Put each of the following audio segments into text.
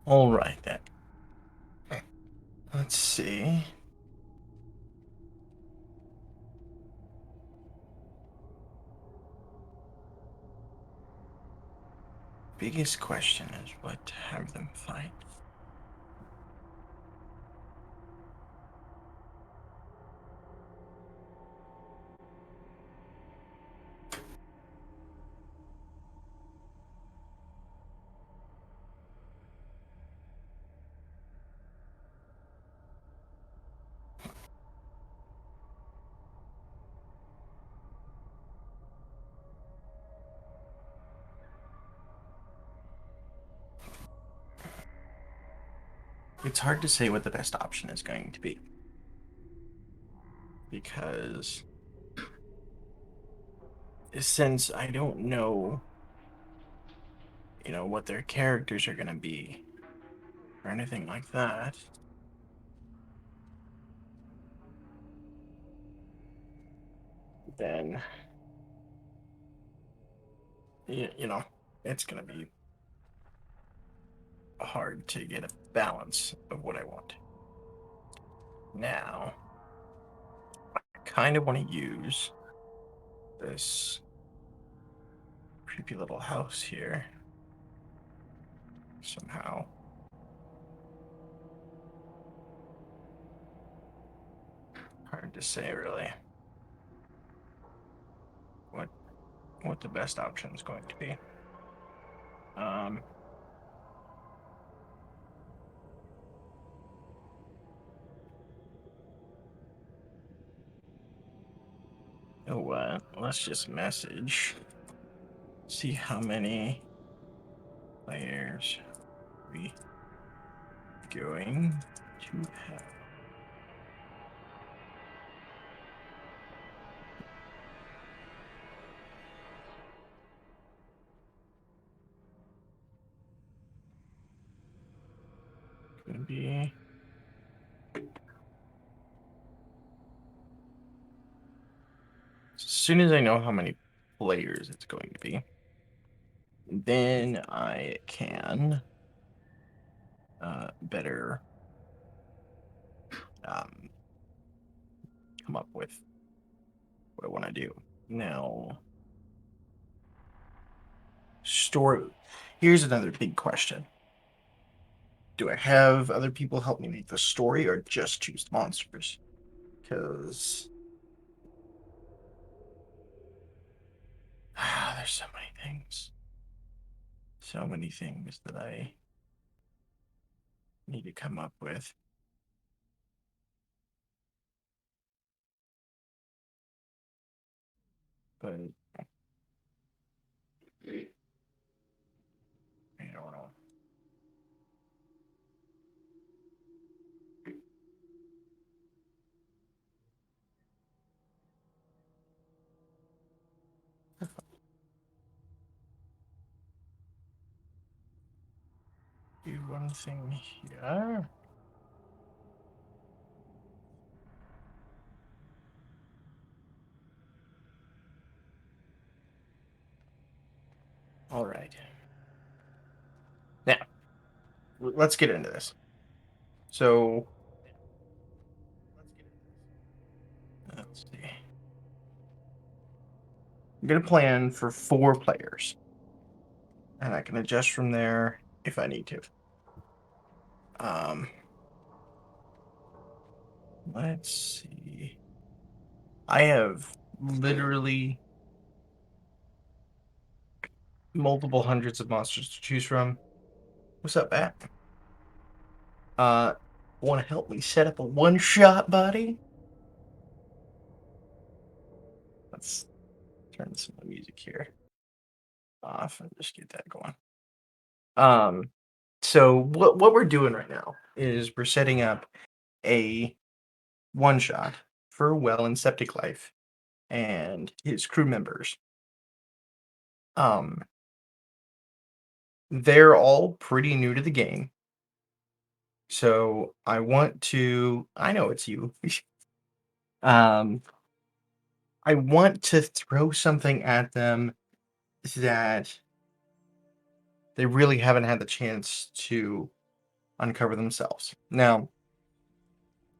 All right then. Let's see. Biggest question is what to have them fight. It's hard to say what the best option is going to be because since I don't know, what their characters are going to be or anything like that, then it's going to be hard to get a balance of what I want. Now, I kind of want to use this creepy little house here somehow. Hard to say really what what the best option is going to be. Um, oh what? Let's just message. See how many players we going to have. Gonna be as soon as I know how many players it's going to be, then I can better um, come up with what I want to do. Now, story. Here's another big question. Do I have other people help me make the story or just choose the monsters? Because there's so many things. So many things that I need to come up with. But I don't know. Do one thing here. All right. Now, let's get into this. So, let's see. I'm going to plan for 4 players, and I can adjust from there if I need to. Um, let's see. I have literally multiple hundreds of monsters to choose from. What's up, Bat? Want to help me set up a one-shot, buddy? Let's turn some of the music here off and just get that going. Um, so what we're doing right now is we're setting up a one-shot for Well and Septic Life and his crew members. Um, they're all pretty new to the game, so I know it's you. um, I want to throw something at them that they really haven't had the chance to. uncover themselves. Now,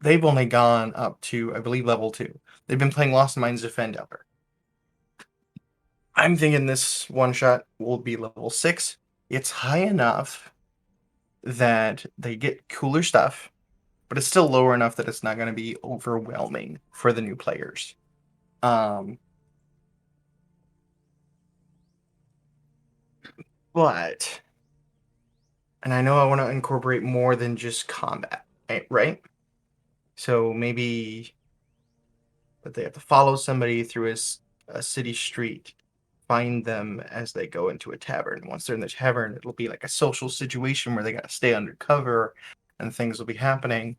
they've only gone up to, I believe, level 2. They've been playing Lost Minds Defend Elder. I'm thinking this one shot will be level 6. It's high enough that they get cooler stuff, but it's still lower enough that it's not going to be overwhelming for the new players. Um, but, and I know I want to incorporate more than just combat, right? So maybe that they have to follow somebody through a city street, find them as they go into a tavern. Once they're in the tavern, it'll be like a social situation where they got to stay undercover and things will be happening.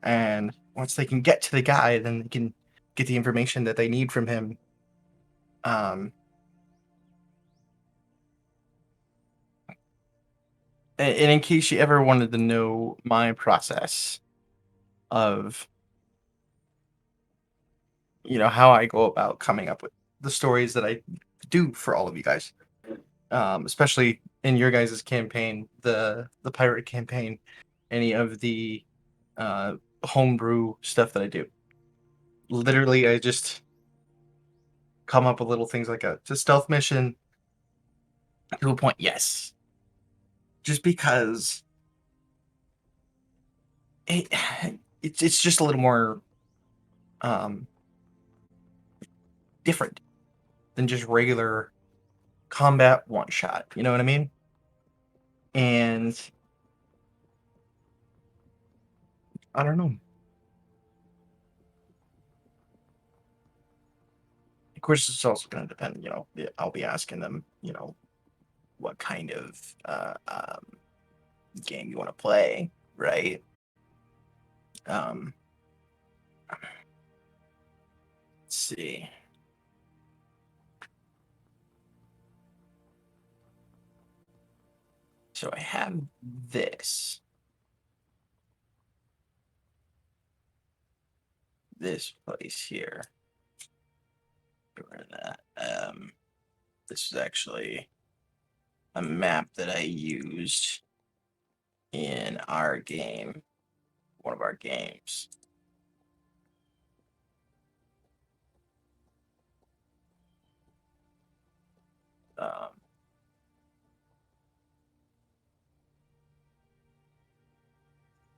And once they can get to the guy, then they can get the information that they need from him. Um, and in case you ever wanted to know my process of, how I go about coming up with the stories that I do for all of you guys, especially in your guys' campaign, the pirate campaign, any of the uh, homebrew stuff that I do. Literally, I just come up with little things like a stealth mission to a point. Yes, just because it it's just a little more um, different than just regular combat one shot. You know what I mean? And I don't know. Of course, it's also going to depend. I'll be asking them. What kind of game you want to play, right? Um, let's see. So I have this place here. Where that? This is actually a map that I used in our game, one of our games. Um,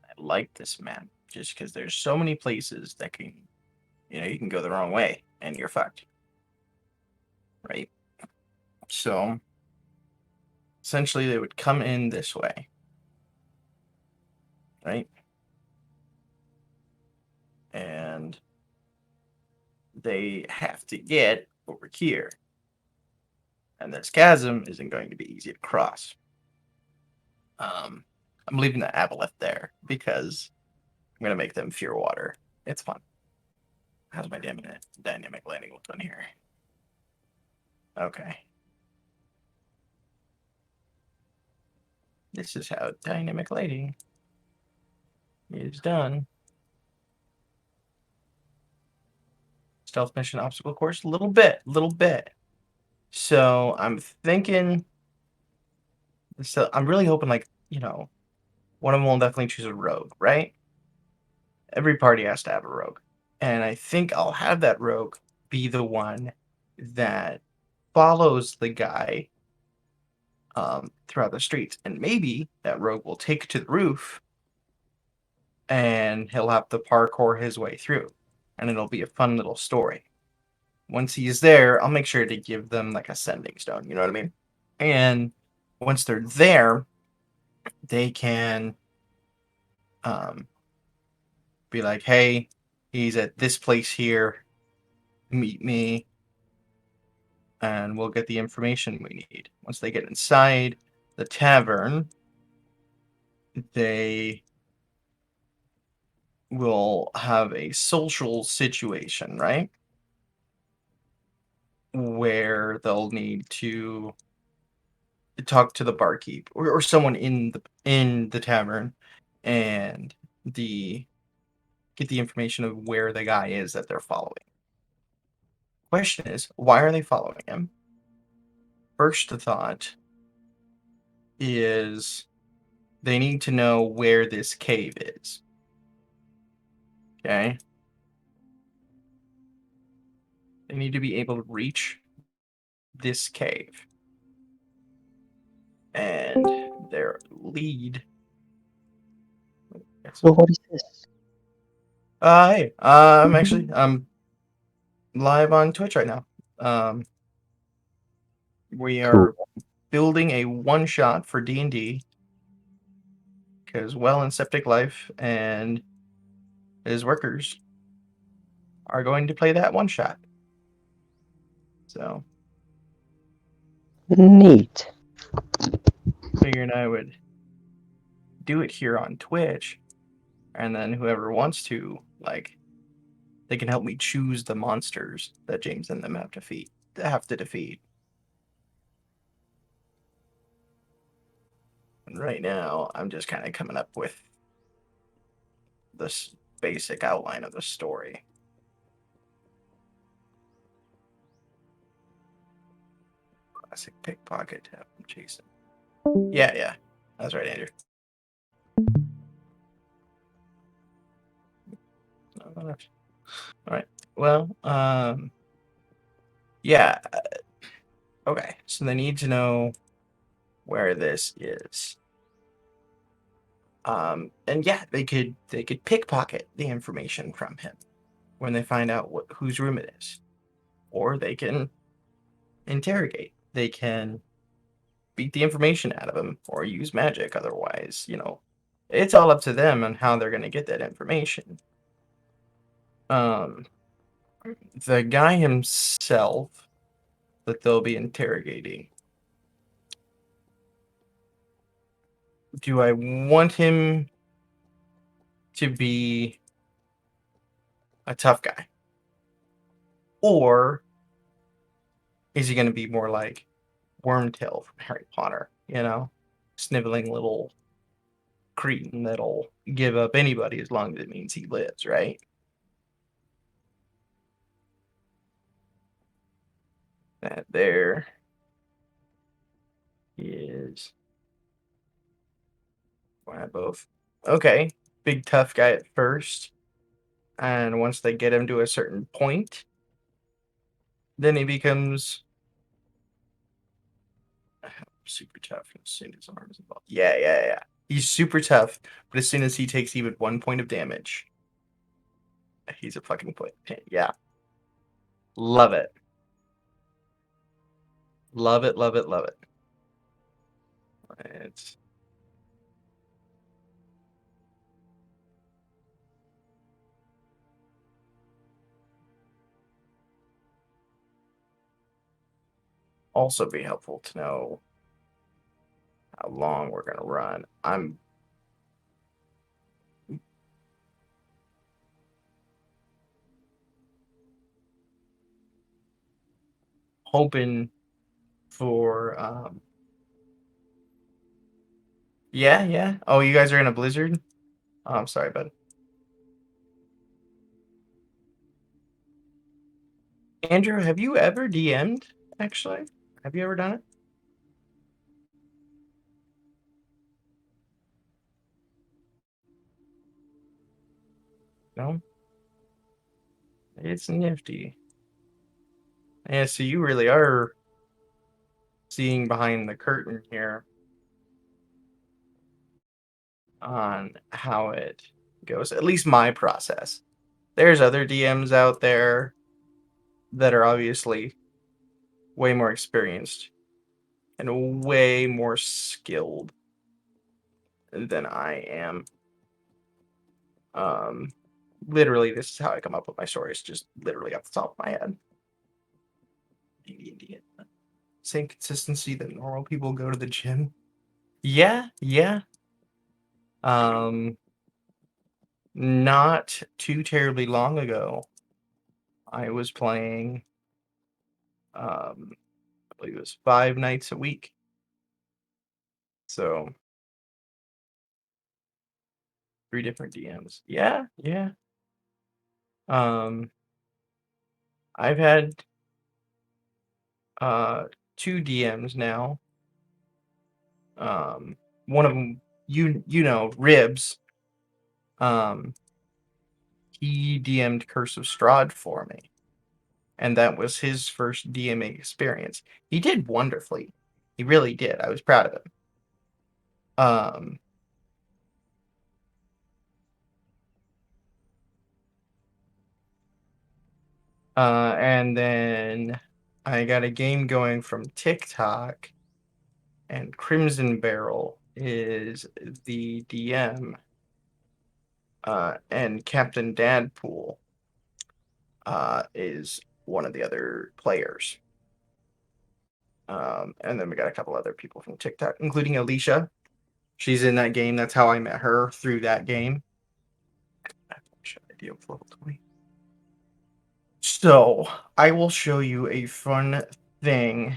I like this map just because there's so many places that you can go the wrong way and you're fucked, right? So essentially, they would come in this way, right? And they have to get over here. And this chasm isn't going to be easy to cross. Um, I'm leaving the aboleth there because I'm going to make them fear water. It's fun. How's my dynamic landing look on here? Okay. This is how dynamic lighting is done. Stealth mission obstacle course, little bit. So I'm thinking, I'm really hoping one of them will definitely choose a rogue, right? Every party has to have a rogue. And I think I'll have that rogue be the one that follows the guy throughout the streets. And maybe that rogue will take to the roof and he'll have to parkour his way through. And it'll be a fun little story. Once he's there, I'll make sure to give them like a sending stone. You know what I mean? And once they're there, they can um, be like, hey, he's at this place here. Meet me and we'll get the information we need. Once they get inside the tavern, they will have a social situation, right? Where they'll need to talk to the barkeep or someone in the tavern and the get the information of where the guy is that they're following. Question is, why are they following him? First thought is they need to know where this cave is. Okay? They need to be able to reach this cave. And their lead. So what is this? Hey, I'm live on Twitch right now. We Cool. are building a one shot for D&D because Well and Septic Life and his workers are going to play that one shot. So Neat. figured I would do it here on Twitch, and then whoever wants to, like, they can help me choose the monsters that James and them have to defeat. And right now, I'm just kind of coming up with this basic outline of the story. Classic pickpocket tap from Jason. Yeah. That's right, Andrew. All right. Well, yeah. Okay. So they need to know where this is. And yeah, they could pickpocket the information from him when they find out whose room it is, or they can interrogate. They can beat the information out of him or use magic. Otherwise, it's all up to them on how they're going to get that information. Um, the guy himself that they'll be interrogating. Do I want him to be a tough guy? Or is he going to be more like Wormtail from Harry Potter, sniveling little cretin that'll give up anybody as long as it means he lives, right? That there is why both. Okay, big tough guy at first, and once they get him to a certain point, then he becomes super tough as soon as arms involved. Yeah. He's super tough, but as soon as he takes even 1 point of damage, he's a fucking point. Yeah. Love it. Love it. It's also be helpful to know how long we're gonna run. I'm hoping for yeah. Oh, you guys are in a blizzard? Oh, I'm sorry, bud. Andrew, have you ever DM'd, actually? Have you ever done it? No? It's nifty. Yeah, so you really are seeing behind the curtain here on how it goes. At least my process. There's other DMs out there that are obviously way more experienced and way more skilled than I am. Um, Literally, this is how I come up with my stories, just literally off the top of my head. Same consistency that normal people go to the gym. Yeah. Um, Not too terribly long ago, I was playing, I believe it was 5 nights a week. So 3 different DMs. Yeah. Um, I've had 2 DMs now. One of them you know, Ribs, um, he DM'd Curse of Strahd for me, and that was his first DMing experience. He did wonderfully. He really did. I was proud of him. Um, and then I got a game going from TikTok, and Crimson Barrel is the DM, and Captain Dadpool is one of the other players. And then we got a couple other people from TikTok, including Alicia. She's in that game. That's how I met her through that game. I should idea of level 20. So I will show you a fun thing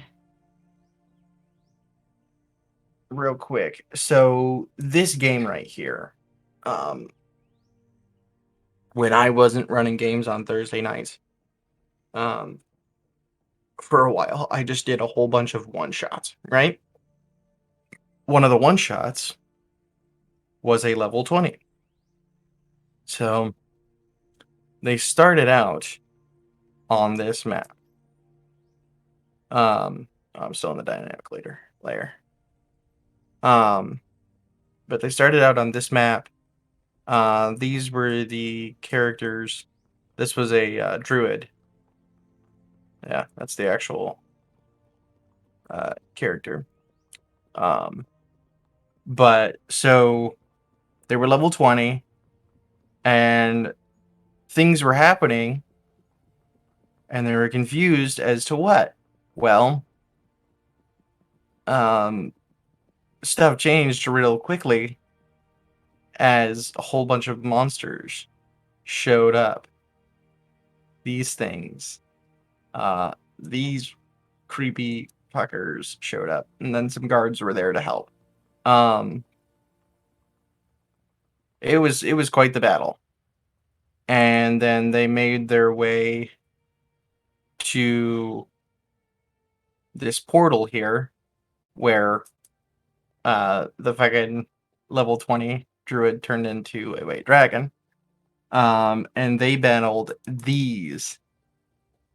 real quick. So this game right here, um, when I wasn't running games on Thursday nights, um, for a while, I just did a whole bunch of one shots, right? One of the one shots was a level 20. So they started out on this map. I'm still in the dynamic layer. Um, but they started out on this map. These were the characters. This was a druid. Yeah, that's the actual character. Um, but so they were level 20, and things were happening, and they were confused as to what. Well, um, stuff changed real quickly as a whole bunch of monsters showed up. These things, these creepy fuckers showed up, and then some guards were there to help. Um, it was quite the battle, and then they made their way to this portal here, where the fucking level 20 druid turned into a white dragon. And they battled these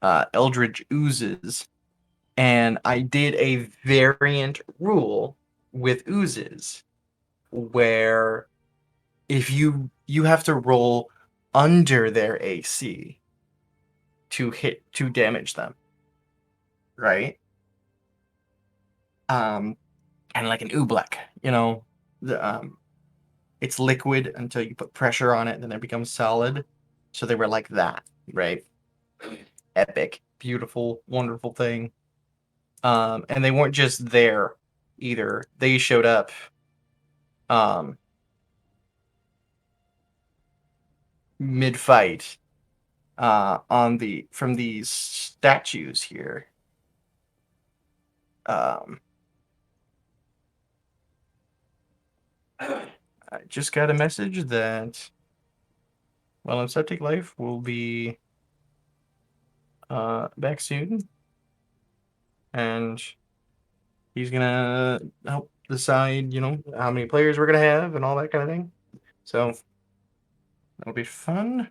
eldritch oozes, and I did a variant rule with oozes where if you have to roll under their AC to damage them, right? Kind of like an oobleck, you know. It's liquid until you put pressure on it, then it becomes solid. So they were like that, right? Epic, beautiful, wonderful thing. And they weren't just there either. They showed up um mid-fight on the from these statues here. Um I just got a message that well, Septic Life will be back soon, and he's gonna help decide, you know, how many players we're gonna have and all that kind of thing. So that'll be fun.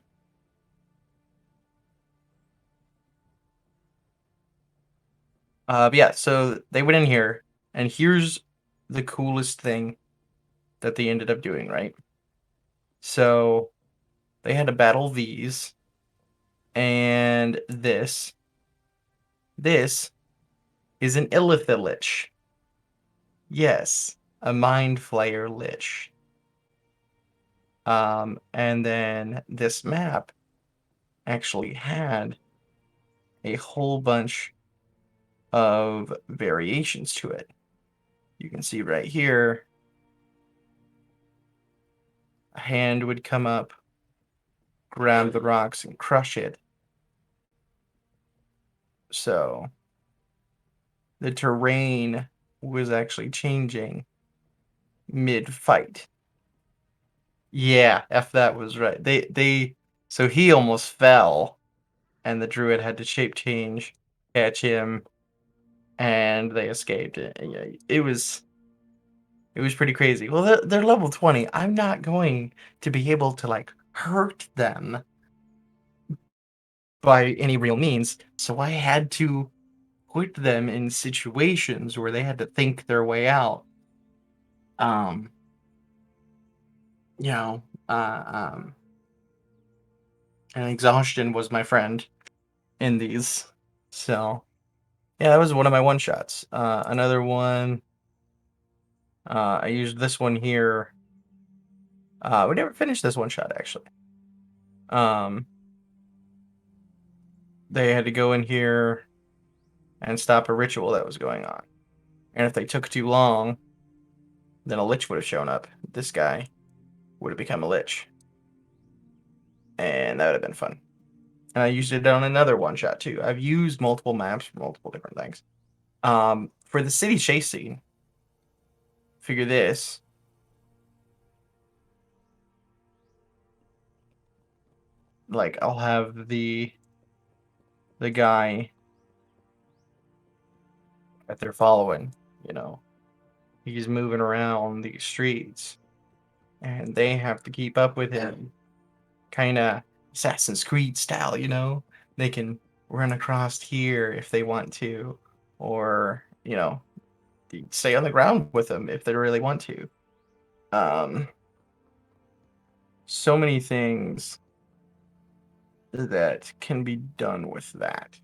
But yeah, so they went in here, and here's the coolest thing that they ended up doing, right? So they had to battle these, and this is an Illithilich. Yes, a Mind Flayer Lich. And then this map actually had a whole bunch of variations to it. You can see right here, a hand would come up, grab the rocks, and crush it. So the terrain was actually changing mid-fight. Yeah, if that was right. So he almost fell, and the druid had to shape change, catch him, and they escaped it. Yeah, It was pretty crazy. Well, they're level 20. I'm not going to be able to, like, hurt them by any real means, so I had to put them in situations where they had to think their way out. Um, you know, and exhaustion was my friend in these. So, yeah, that was one of my one shots. Another one, I used this one here. We never finished this one shot actually. Um, they had to go in here and stop a ritual that was going on. And if they took too long, then a lich would have shown up. This guy would have become a lich. And that would have been fun. And I used it on another one shot too. I've used multiple maps for multiple different things. For the city chase scene, figure this. Like I'll have the guy that they're following, you know. He's moving around these streets and they have to keep up with him. Kinda Assassin's Creed style, you know? They can run across here if they want to, or, stay on the ground with them if they really want to. Um, so many things that can be done with that.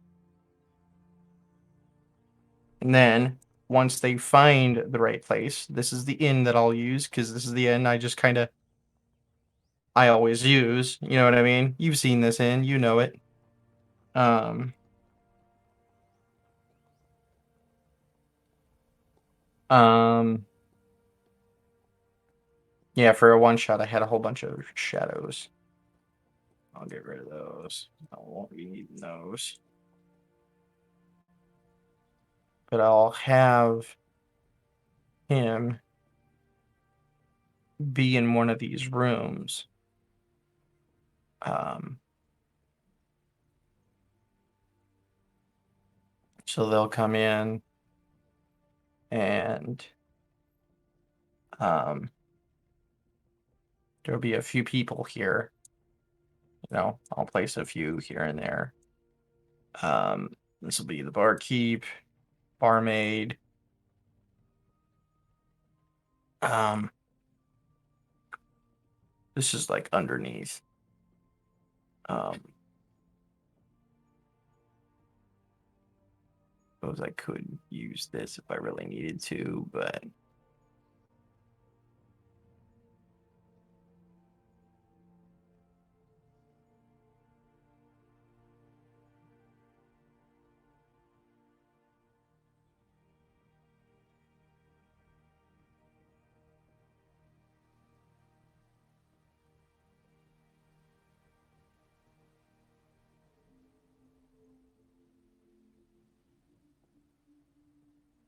And then once they find the right place, this is the inn that I'll use because this is the inn I always use. You know what I mean? You've seen this inn, you know it. Um, um, yeah, for a one shot, I had a whole bunch of shadows. I'll get rid of those. I won't be needing those. But I'll have him be in one of these rooms. Um, so they'll come in and um, there'll be a few people here. I'll place a few here and there. This will be the barkeep, barmaid. Um, this is like underneath. Um, suppose I could use this if I really needed to, but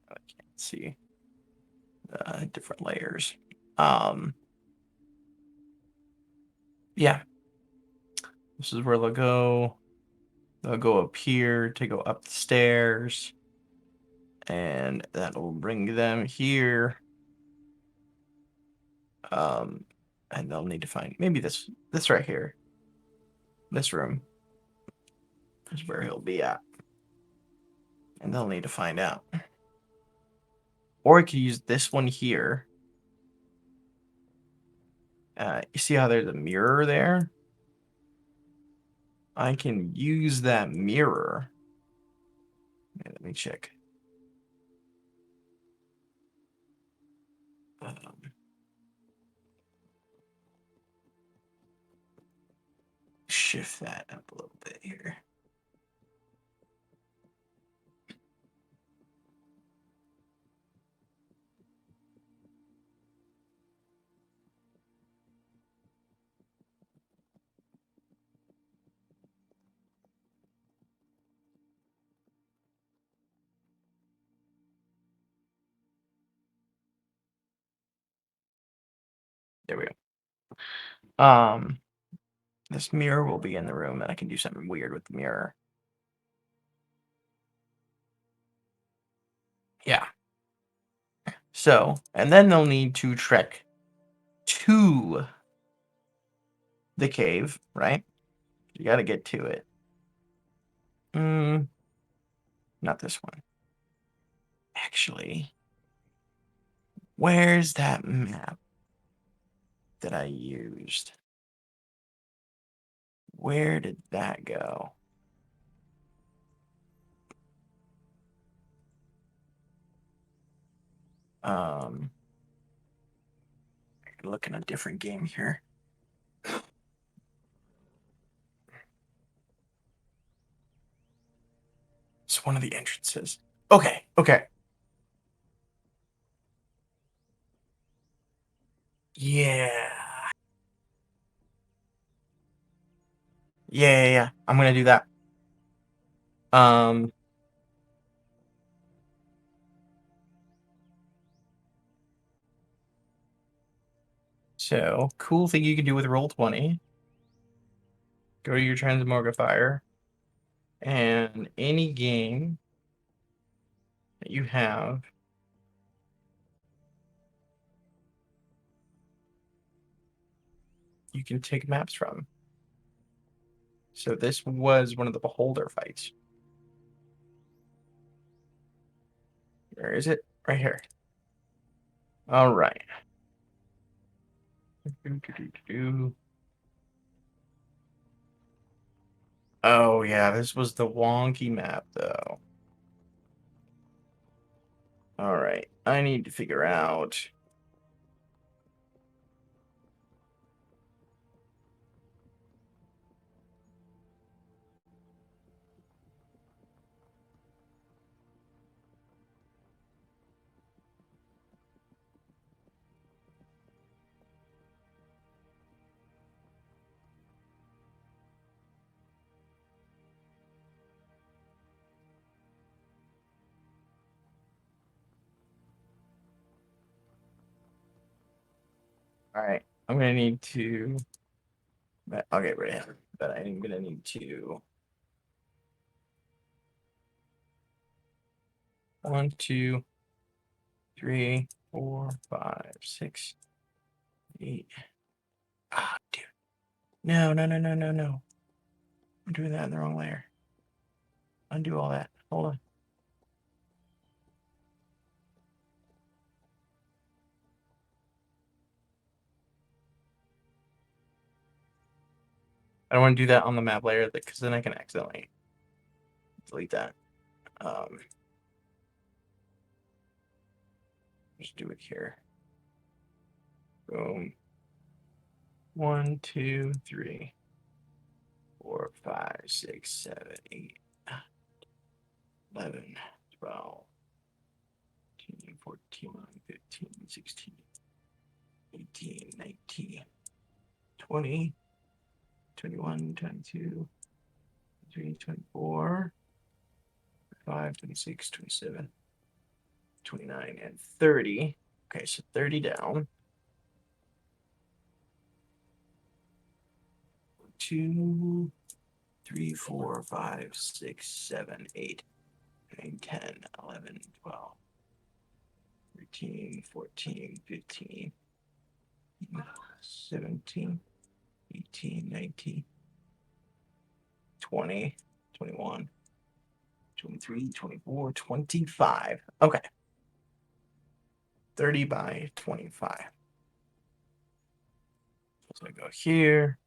I can't see different layers. Um, yeah, this is where they'll go. They'll go up here to go up the stairs, and that'll bring them here. Um, and they'll need to find maybe this right here. This room is where he'll be at, and they'll need to find out. Or I could use this one here. You see how there's a mirror there? I can use that mirror. Let me check. Um, shift that up a little bit here. There we go. This mirror will be in the room, and I can do something weird with the mirror. Yeah. So, and then they'll need to trek to the cave, right? You got to get to it. Not this one. Actually, where's that map that I used? Where did that go? Um, look in a different game here. It's one of the entrances. Okay, okay. Yeah. Yeah. I'm gonna do that. Um, so cool thing you can do with Roll20. Go to your transmogrifier, and any game that you have, you can take maps from. So this was one of the beholder fights. Where is it? Right here. All right. Oh yeah, this was the wonky map though. All right, I need to figure out. All right, I'm gonna need to. I'll get rid of him, but I'm gonna need to. 1, 2, 3, 4, 5, 6, 8. Ah, dude. No. I'm doing that in the wrong layer. Undo all that. Hold on. I don't want to do that on the map layer because then I can accidentally delete that. Just do it here. Boom. 1, 2, 3, 4, 5, 6, 7, 8, 11, 12, 13, 14, 15, 16, 18, 19, 20, 21, 22, 23, 24, 25, 26, 27, 29, and 30. Okay, so 30 down. 2, 3, 4, 5, 6, 7, 8, 9, 10, 11, 12, 13, 14, 15, 17, 18, 19, 20, 21, 23, 24, 25. Okay. 30 by 25. So I go here.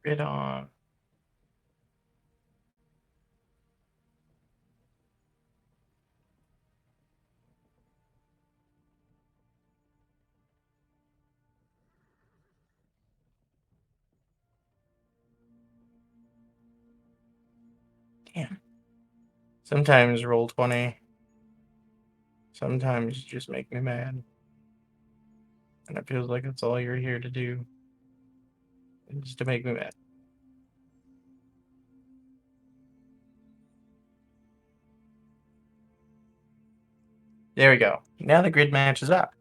It on. Damn. Sometimes roll 20. Sometimes you just make me mad. And it feels like that's all you're here to do. Is to make me mad. There we go. Now the grid matches up.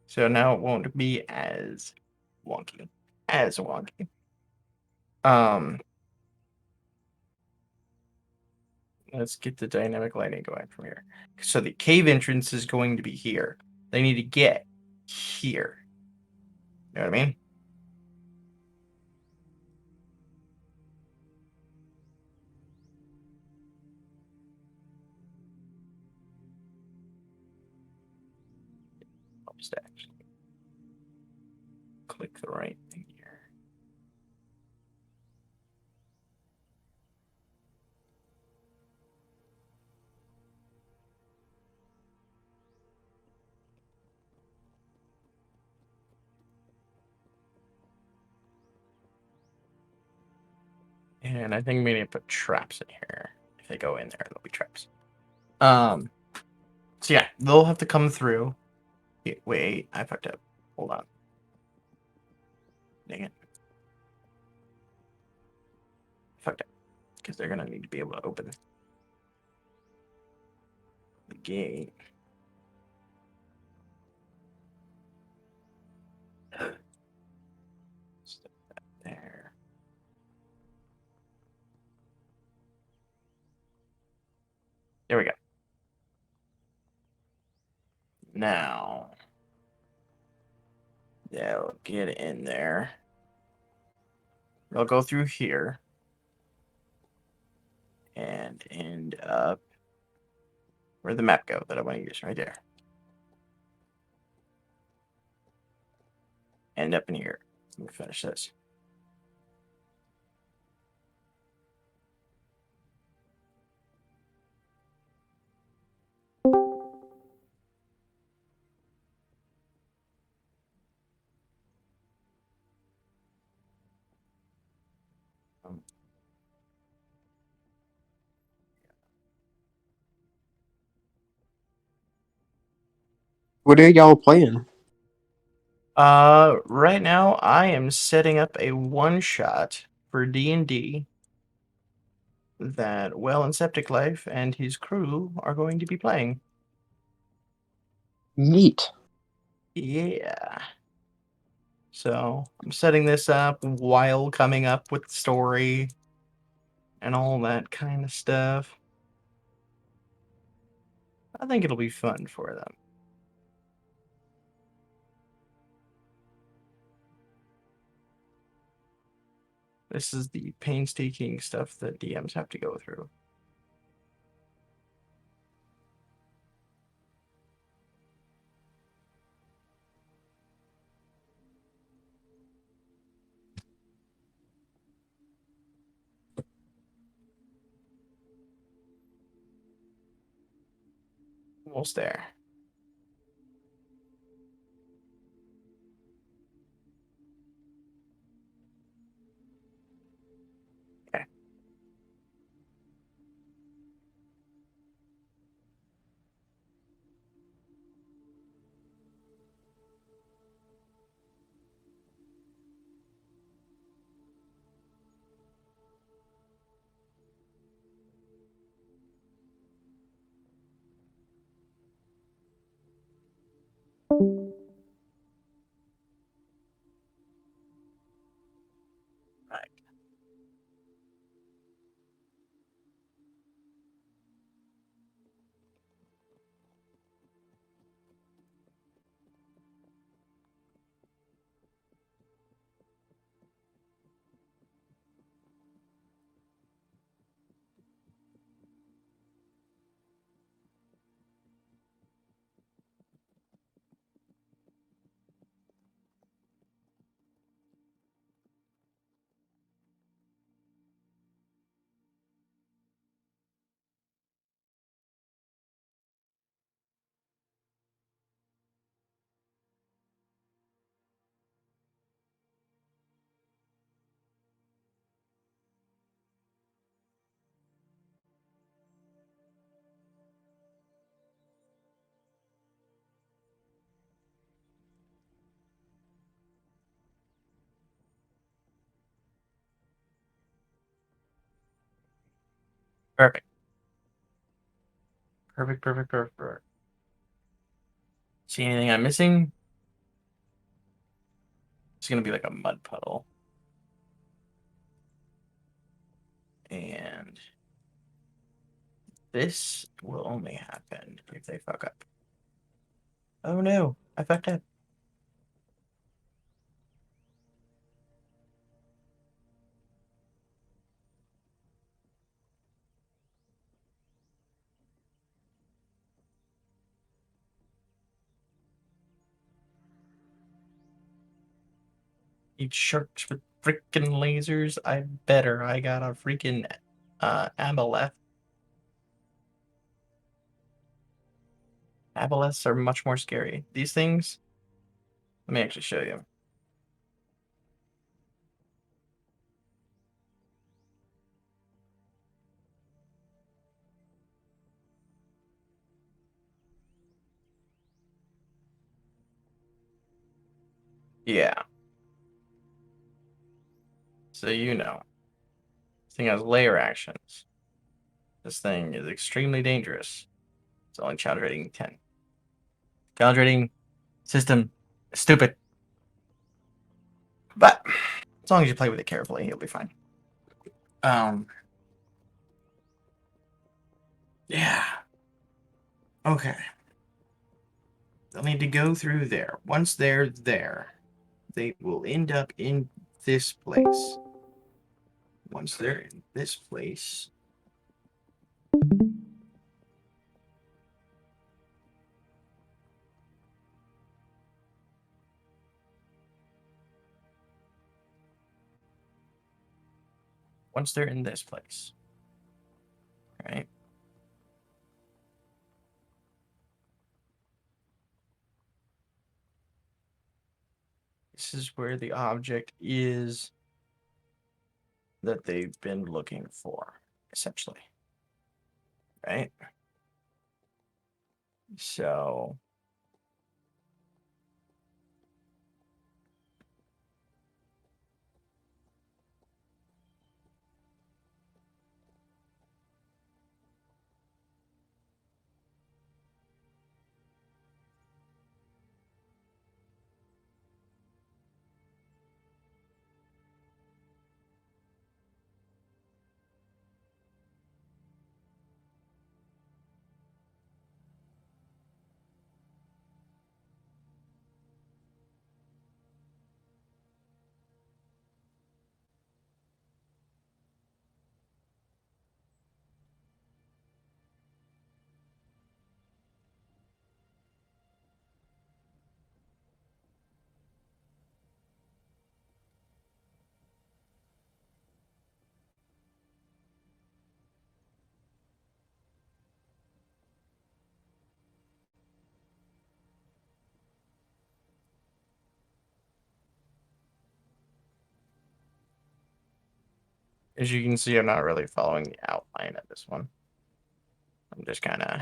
So now it won't be as wonky. As wonky. Let's get the dynamic lighting going from here. So the cave entrance is going to be here. They need to get here. You know what I mean? I'll just actually click the right thing here. And I think we need to put traps in here. If they go in there, there'll be traps. So yeah, they'll have to come through. Wait, I fucked up. Hold on. Dang it. Fucked up. Because they're gonna need to be able to open the gate. Step that there. There we go. Now, they'll get in there. They'll go through here and end up where'd the map go that I want to use? Right there. End up in here. Let me finish this. What are y'all playing? Right now I am setting up a one-shot for D&D that Well and Septic Life and his crew are going to be playing. Neat. Yeah. So I'm setting this up while coming up with the story and all that kind of stuff. I think it'll be fun for them. This is the painstaking stuff that DMs have to go through. Almost there. Okay. Perfect. Perfect, perfect, perfect, perfect. See anything I'm missing? It's gonna be like a mud puddle. And this will only happen if they fuck up. Oh no, I fucked up. Eat sharks with freaking lasers. I better. I got a freaking aboleth. Aboleths are much more scary. These things, let me actually show you. Yeah. So you know. This thing has layer actions. This thing is extremely dangerous. It's only challenge rating 10. Challenge rating system is stupid. But as long as you play with it carefully, you'll be fine. Yeah. Okay. They'll need to go through there. Once they're there, they will end up in this place. Once they're in this place, once they're in this place, right? This is where the object is that they've been looking for, essentially, right? So, as you can see, I'm not really following the outline of this one. I'm just kind of.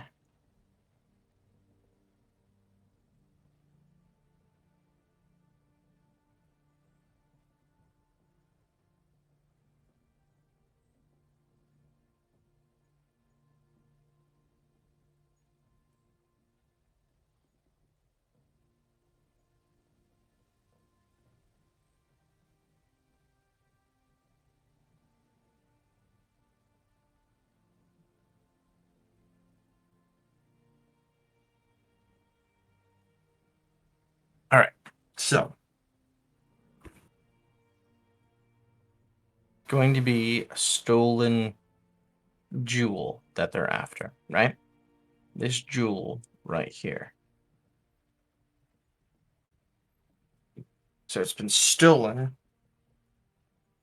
All right. So, going to be a stolen jewel that they're after, right? This jewel right here. So it's been stolen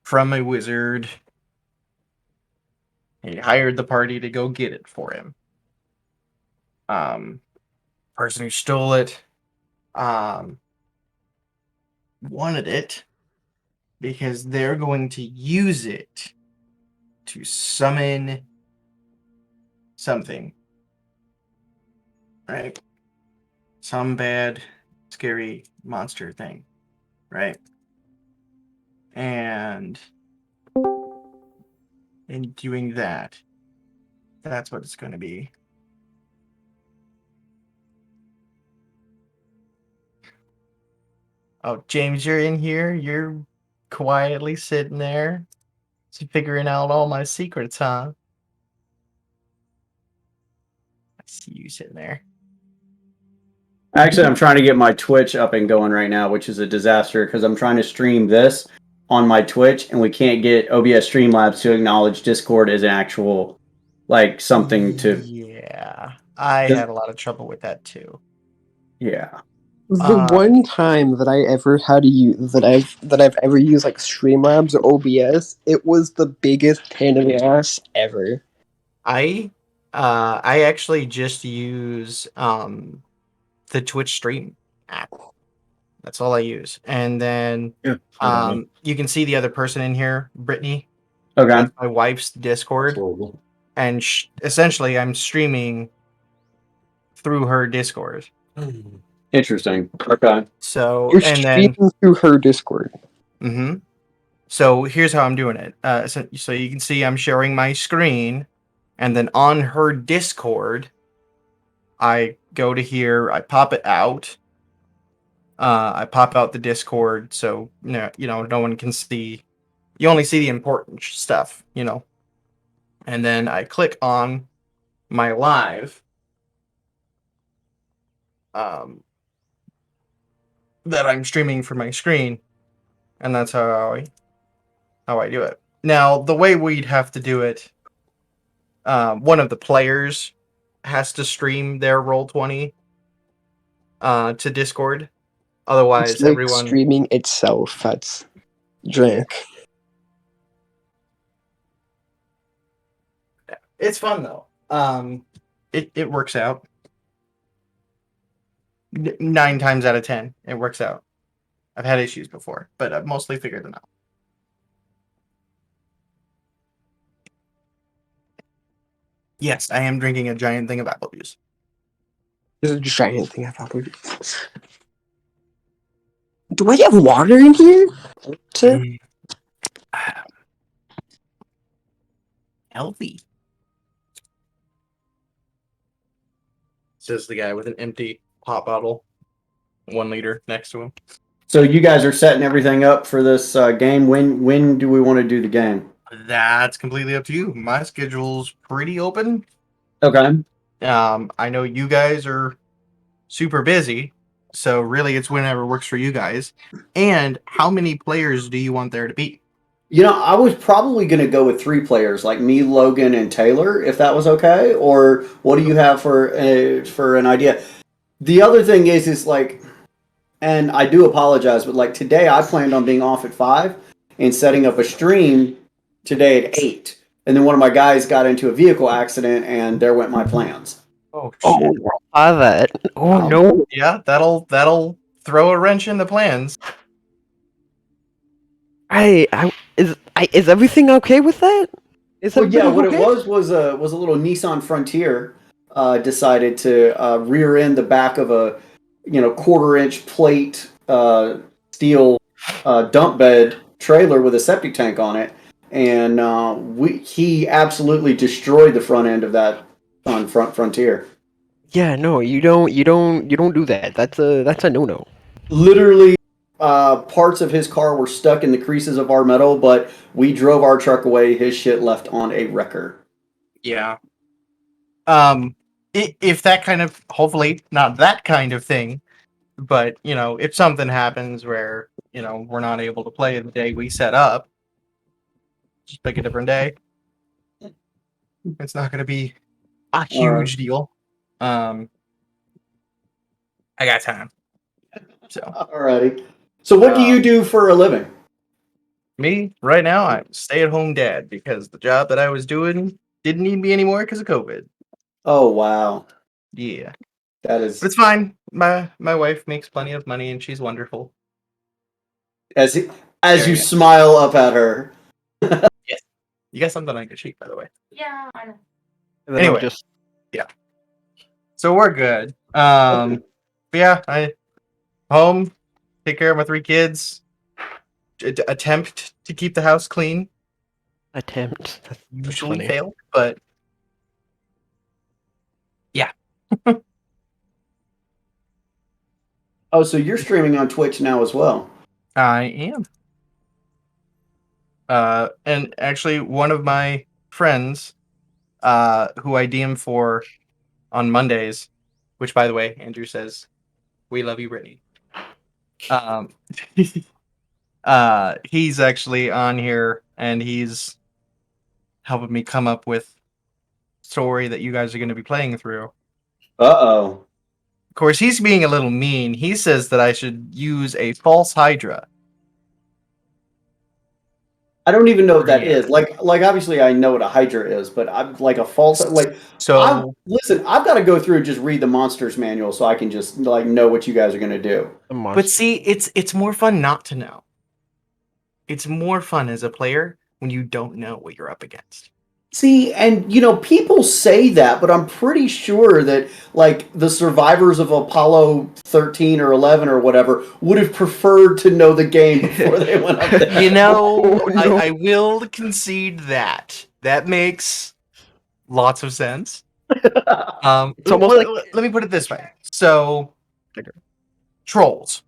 from a wizard. He hired the party to go get it for him. Person who stole it um, wanted it because they're going to use it to summon something, right? Some bad, scary monster thing, right? And in doing that, That's what it's going to be. Oh, James, you're in here. You're quietly sitting there, figuring out all my secrets, huh? I see you sitting there. Actually, I'm trying to get my Twitch up and going right now, which is a disaster because I'm trying to stream this on my Twitch, and we can't get OBS Streamlabs to acknowledge Discord as an actual, like, something to. Yeah, I had a lot of trouble with that too. Yeah. The one time that I ever had to use that I've ever used like Streamlabs or OBS, it was the biggest pain in the ass ever. I actually just use the Twitch stream app. That's all I use. And then you can see the other person in here, Brittany. Okay. That's my wife's Discord. And essentially I'm streaming through her Discord. Interesting. Okay. So You're and streaming then through her Discord. mm-hmm. So here's how I'm doing it. So you can see I'm sharing my screen, and then on her Discord, I go to here, I pop it out. I pop out the Discord, so no one can see. You only see the important stuff, And then I click on my live, that I'm streaming from my screen, and that's how I do it. Now, the way we'd have to do it, one of the players has to stream their Roll20 to Discord. Otherwise, It's like everyone. streaming itself. That's drink. It's fun though. It works out. 9 times out of 10, it works out. I've had issues before, but I've mostly figured them out. Yes, I am drinking a giant thing of apple juice. There's a giant thing of apple juice. Do I have water in here? Healthy. Says the guy with an empty pop bottle, 1 liter next to him. So you guys are setting everything up for this game. When do we want to do the game? That's completely up to you. My schedule's pretty open. Okay. I know you guys are super busy, so really it's whenever works for you guys. And how many players do you want there to be? I was probably going to go with 3 players, like me, Logan, and Taylor, if that was okay. Or what do you have for an idea? The other thing is like, and I do apologize, but like today I planned on being off at 5 and setting up a stream today at 8. And then one of my guys got into a vehicle accident, and there went my plans. Oh shit! That. Oh no! Yeah, that'll throw a wrench in the plans. Is everything okay with that? Well, yeah, what it was a little Nissan Frontier. Decided to rear end the back of a 1/4-inch plate steel dump bed trailer with a septic tank on it, and he absolutely destroyed the front end of that on Frontier. Yeah, no, you don't do that. That's a no-no. Literally, parts of his car were stuck in the creases of our metal, but we drove our truck away. His shit left on a wrecker. Yeah. If that kind of, hopefully not that kind of thing, but if something happens where we're not able to play the day we set up, just pick a different day. It's not going to be a huge deal. I got time. So alrighty. So what do you do for a living? Me right now, I'm a stay-at-home dad because the job that I was doing didn't need me anymore because of COVID. Oh wow. Yeah. That is. But it's fine. My wife makes plenty of money and she's wonderful. As you smile up at her. Yes. You got something on your cheek, by the way. Yeah, I know. Anyway, yeah. So we're good. But yeah, I home, take care of my 3 kids, attempt to keep the house clean. That's Usually funny. fail, but Oh, so you're streaming on Twitch now as well? I am. And actually, one of my friends, who I DM for on Mondays, which, by the way, Andrew says, "We love you, Brittany." Um, he's actually on here, and he's helping me come up with story that you guys are going to be playing through. Uh-oh. Of course, he's being a little mean. He says that I should use a false Hydra. I don't even know what that Yeah. is. Like obviously I know what a Hydra is, but I'm like a false like So I've got to go through and just read the monsters manual so I can just like know what you guys are gonna do. but see, it's more fun not to know. It's more fun as a player when you don't know what you're up against. See, and people say that, but I'm pretty sure that like the survivors of Apollo 13 or 11 or whatever would have preferred to know the game before they went up there. You know, Oh, no. I will concede that. That makes lots of sense. It's almost Let me put it this way. So, trolls.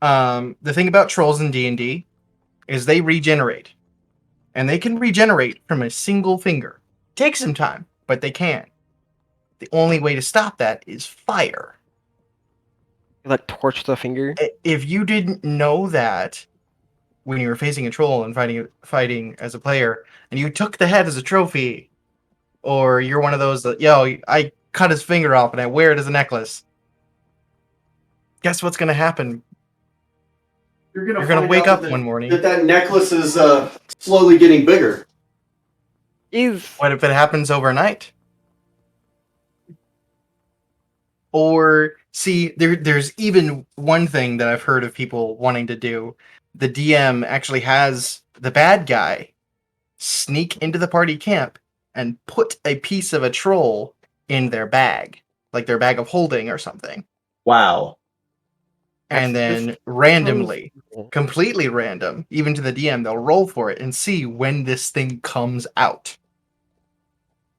The thing about trolls in D&D is they regenerate. And they can regenerate from a single finger. Takes some time, but they can. The only way to stop that is fire. like torch the finger. If you didn't know that when you were facing a troll and fighting as a player, and you took the head as a trophy, or you're one of those that, I cut his finger off and I wear it as a necklace. Guess what's going to happen? You're You're gonna gonna find wake out up one morning. that necklace is slowly getting bigger. What if it happens overnight? Or see, there's even one thing that I've heard of people wanting to do. The DM actually has the bad guy sneak into the party camp and put a piece of a troll in their bag, like their bag of holding or something. Wow. And then randomly, completely random, even to the DM, they'll roll for it and see when this thing comes out.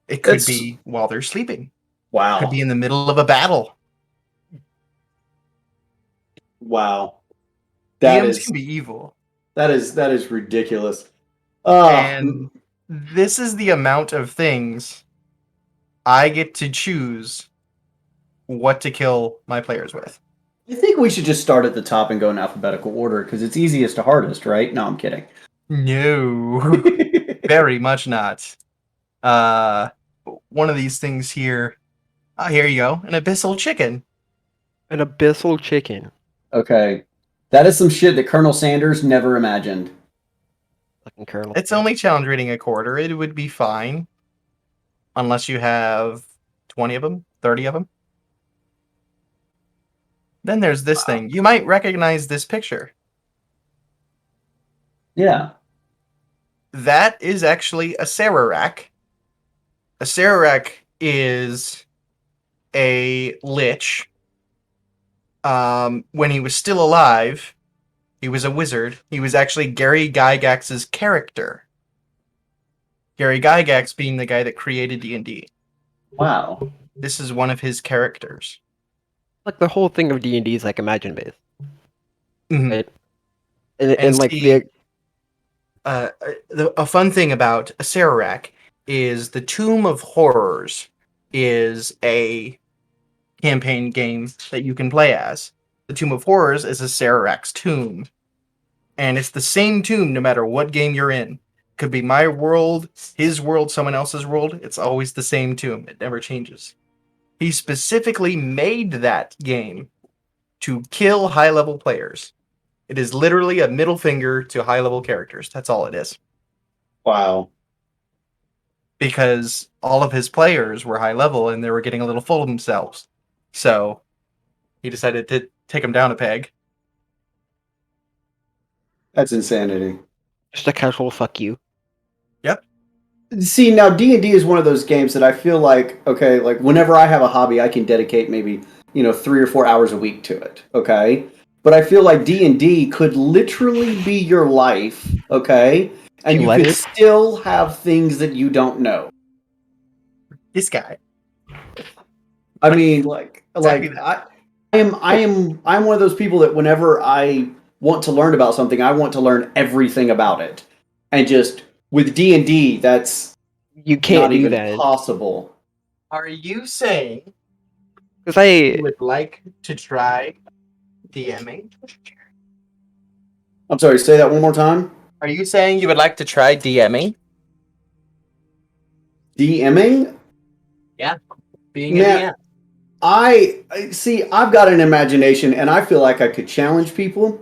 It could be while they're sleeping. Wow. Could be in the middle of a battle. Wow. DMs can be evil. That is ridiculous. And this is the amount of things I get to choose what to kill my players with. I think we should just start at the top and go in alphabetical order because it's easiest to hardest, right? No, I'm kidding. No, very much not. One of these things here. Here you go, an abyssal chicken. An abyssal chicken. Okay. That is some shit that Colonel Sanders never imagined. Fucking Colonel. It's only challenge rating a quarter. It would be fine. Unless you have 20 of them, 30 of them. Then there's this thing. You might recognize this picture. Yeah. That is actually a Sararak. A Sararak is a lich. When he was still alive, he was a wizard. He was actually Gary Gygax's character. Gary Gygax being the guy that created D&D. Wow. This is one of his characters. Like the whole thing of D&D is like Imagine based. Mm-hmm. Right? And like see, a fun thing about a Sararak is the Tomb of Horrors is a campaign game that you can play as. The Tomb of Horrors is a Sararak's tomb. And it's the same tomb no matter what game you're in. Could be my world, his world, someone else's world. It's always the same tomb. It never changes. He specifically made that game to kill high-level players. It is literally a middle finger to high-level characters. That's all it is. Wow. Because all of his players were high-level and they were getting a little full of themselves. So he decided to take them down a peg. That's insanity. just a casual fuck you. Yep. See, now D&D is one of those games that I feel like, okay, like whenever I have a hobby, I can dedicate maybe, 3 or 4 hours a week to it, okay? But I feel like D&D could literally be your life, okay? And you could still have things that you don't know. This guy. I mean, Exactly that. I'm one of those people that whenever I want to learn about something, I want to learn everything about it, and just with D&D, that's You can't not do even that possible. Are you saying because you would like to try DMing? I'm sorry, say that one more time. Are you saying you would like to try DMing? DMing? Yeah, being a Man, DM. I see. I've got an imagination, and I feel like I could challenge people,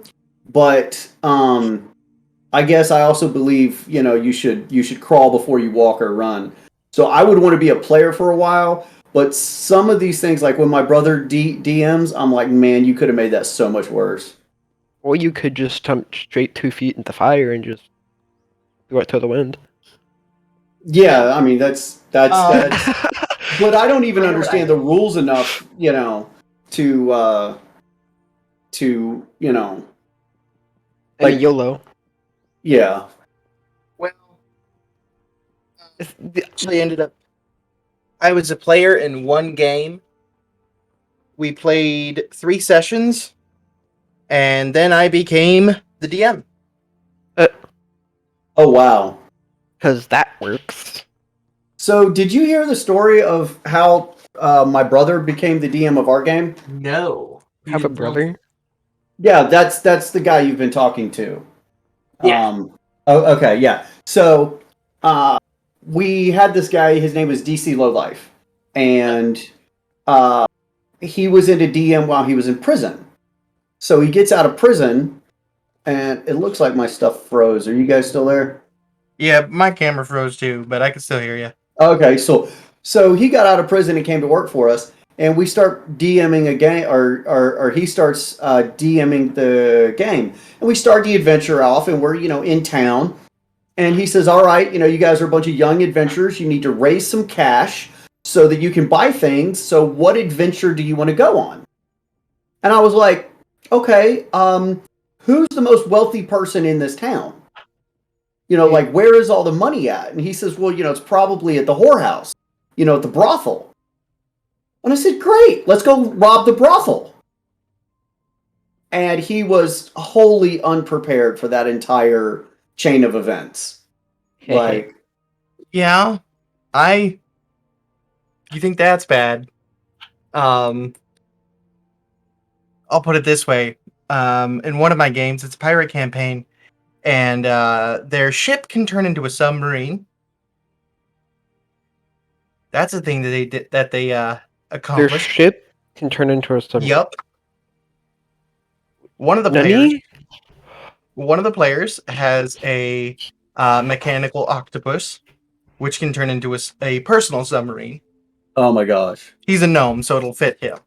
but I guess I also believe you should crawl before you walk or run. So I would want to be a player for a while, but some of these things, like when my brother DMs, I'm like, man, you could have made that so much worse. or you could just jump straight 2 feet into fire and just throw it to the wind. Yeah, I mean Um, that's. But I don't even I know what I understand the rules enough, to I mean, like, YOLO. yeah. well, It's actually ended up. I was a player in one game. We played 3 sessions, and then I became the DM. Oh wow. Because that works. So did you hear the story of how my brother became the DM of our game? No, you Have a didn't tell me. brother. Yeah, that's the guy you've been talking to. Yeah. Oh, okay, yeah. So we had this guy. His name was DC Lowlife, and uh, he was into DM while he was in prison. So he gets out of prison, and it looks like my stuff froze. Are you guys still there? Yeah, my camera froze too, but I can still hear you. Okay, so he got out of prison and came to work for us, and we start DMing a game, or he starts DMing the game, and we start the adventure off, and we're in town, and he says, "All right, you guys are a bunch of young adventurers. You need to raise some cash so that you can buy things. So what adventure do you want to go on?" And I was like, "Okay, who's the most wealthy person in this town? Like, where is all the money at?" And he says, "Well, it's probably at the whorehouse, at the brothel." And I said, "Great, let's go rob the brothel." And he was wholly unprepared for that entire chain of events. Like, Yeah, I. You think that's bad? Um, I'll put it this way. In one of my games, it's a pirate campaign, and their ship can turn into a submarine. That's a thing that they did that they Their accomplished. ship can turn into a submarine. Yup. One of the players, Nani? one of the players has a mechanical octopus, which can turn into a personal submarine. oh my gosh. He's a gnome, so it'll fit him.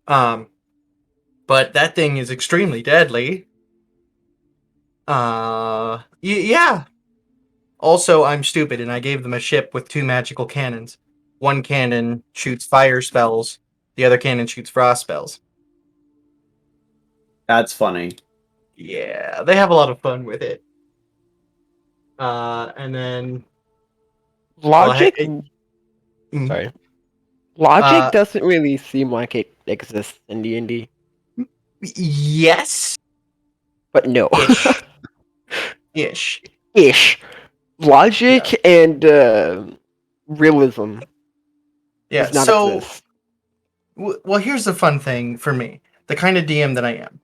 Um, but that thing is extremely deadly. Yeah. Also, I'm stupid, and I gave them a ship with 2 magical cannons. One cannon shoots fire spells. The other cannon shoots frost spells. That's funny. Yeah, they have a lot of fun with it. And then Logic? mm, Sorry. Logic uh, doesn't really seem like it exists in D&D. yes, But no. ish, ish. Ish. Logic Yeah, and realism yeah. does not So, exist. well, here's the fun thing for me: the kind of DM that I am.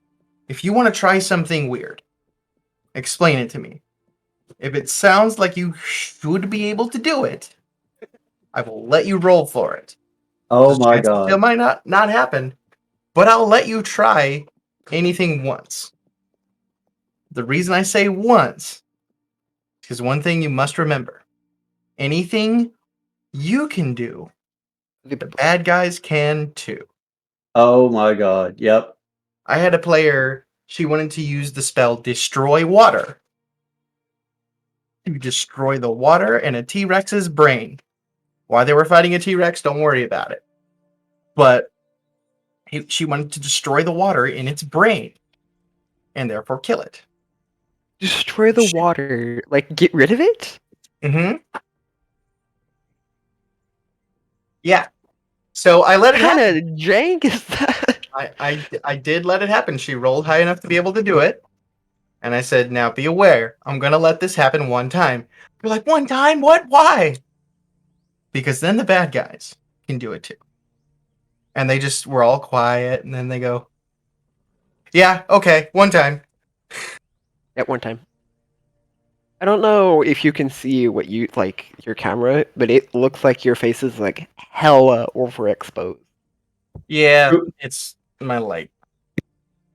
If you want to try something weird, explain it to me. If it sounds like you should be able to do it, I will let you roll for it. Oh There's a my chance it god. might not happen, but I'll let you try anything once. The reason I say once is because one thing you must remember: anything you can do, the bad guys can too. Oh my god. Yep. I had a player, she wanted to use the spell Destroy Water to destroy the water in a T Rex's brain. Why they were fighting a T Rex, don't worry about it. But she wanted to destroy the water in its brain and therefore kill it. Destroy the water. Like, get rid of it? Mm-hmm. Yeah. So I let it What kind happen. of jank is that? I did let it happen. She rolled high enough to be able to do it. And I said, now be aware, I'm going to let this happen one time. You're like, one time? What? Why? Because then the bad guys can do it too. And they just were all quiet. And then they go, yeah, okay, one time. At one time. I don't know if you can see what you like your camera, but it looks like your face is like hella overexposed. Yeah, it's my light.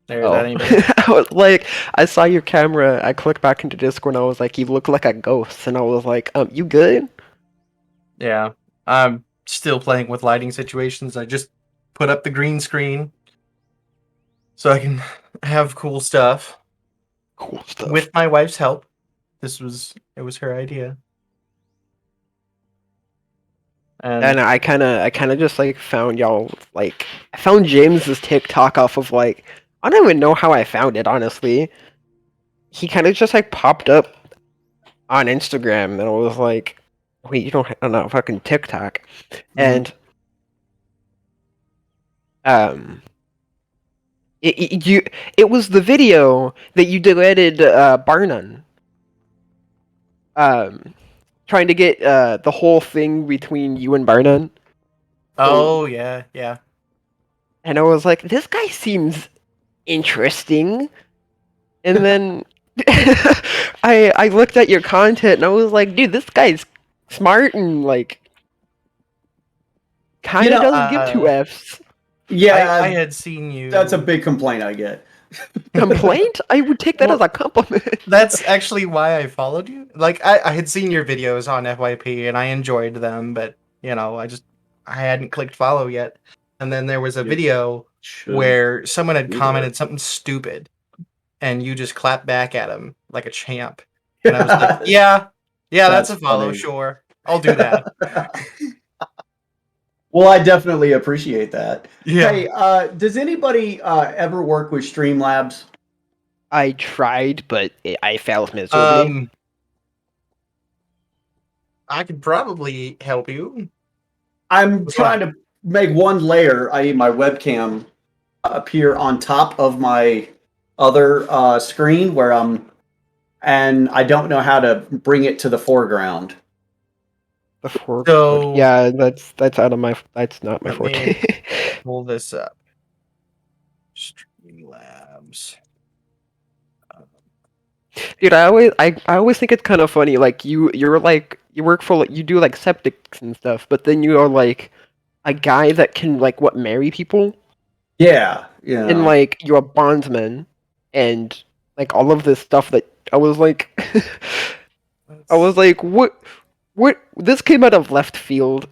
There, is Oh, that any better? I was like, I saw your camera. I clicked back into Discord and I was like, you look like a ghost, and I was like, you good? Yeah, I'm still playing with lighting situations. I just put up the green screen so I can have cool stuff Cool stuff. with my wife's help. It was her idea. And I kind of just like found y'all like I found James's TikTok off of like I don't even know how I found it honestly. He kind of just like popped up on Instagram, and I was like, wait, you don't have no fucking TikTok, and it was the video that you deleted Barnum trying to get the whole thing between you and Barnum. Oh yeah, yeah. And I was like, this guy seems interesting. And then I looked at your content and I was like, dude, this guy's smart and like kind of doesn't give two F's. Yeah, I had seen you. that's a big complaint I get. Complaint? I would take that as a compliment. That's actually why I followed you. Like I had seen your videos on FYP and I enjoyed them, but you know, I hadn't clicked follow yet. And then there was a video where someone had commented something stupid and you just clapped back at him like a champ. And I was like, yeah, that's a follow, funny. sure. I'll do that. Well, I definitely appreciate that. Yeah. Hey, does anybody ever work with Streamlabs? I tried, but I failed miserably. I could probably help you. I'm trying to make one layer, i.e. my webcam, appear on top of my other screen where and I don't know how to bring it to the foreground. The foreground. So yeah, that's out of my. That's not my forte. Pull this up. Streamlabs. Dude, I always think it's kind of funny. Like you're like you work for you do like septics and stuff, but then you are like a guy that can like marry people. Yeah, yeah. And like you're a bondsman, and like all of this stuff that I was like, what? This came out of left field.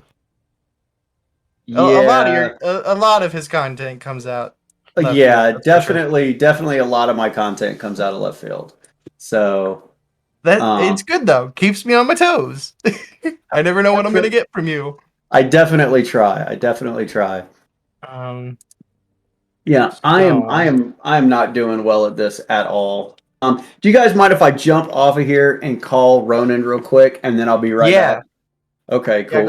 Yeah, a lot of his content comes out. Yeah, definitely a lot of my content comes out of left field. So it's good though. Keeps me on my toes. I never know what I'm gonna get from you. I definitely try. Yeah, I am not doing well at this at all. Do you guys mind if I jump off of here and call Ronan real quick, and then I'll be right back? Okay, cool.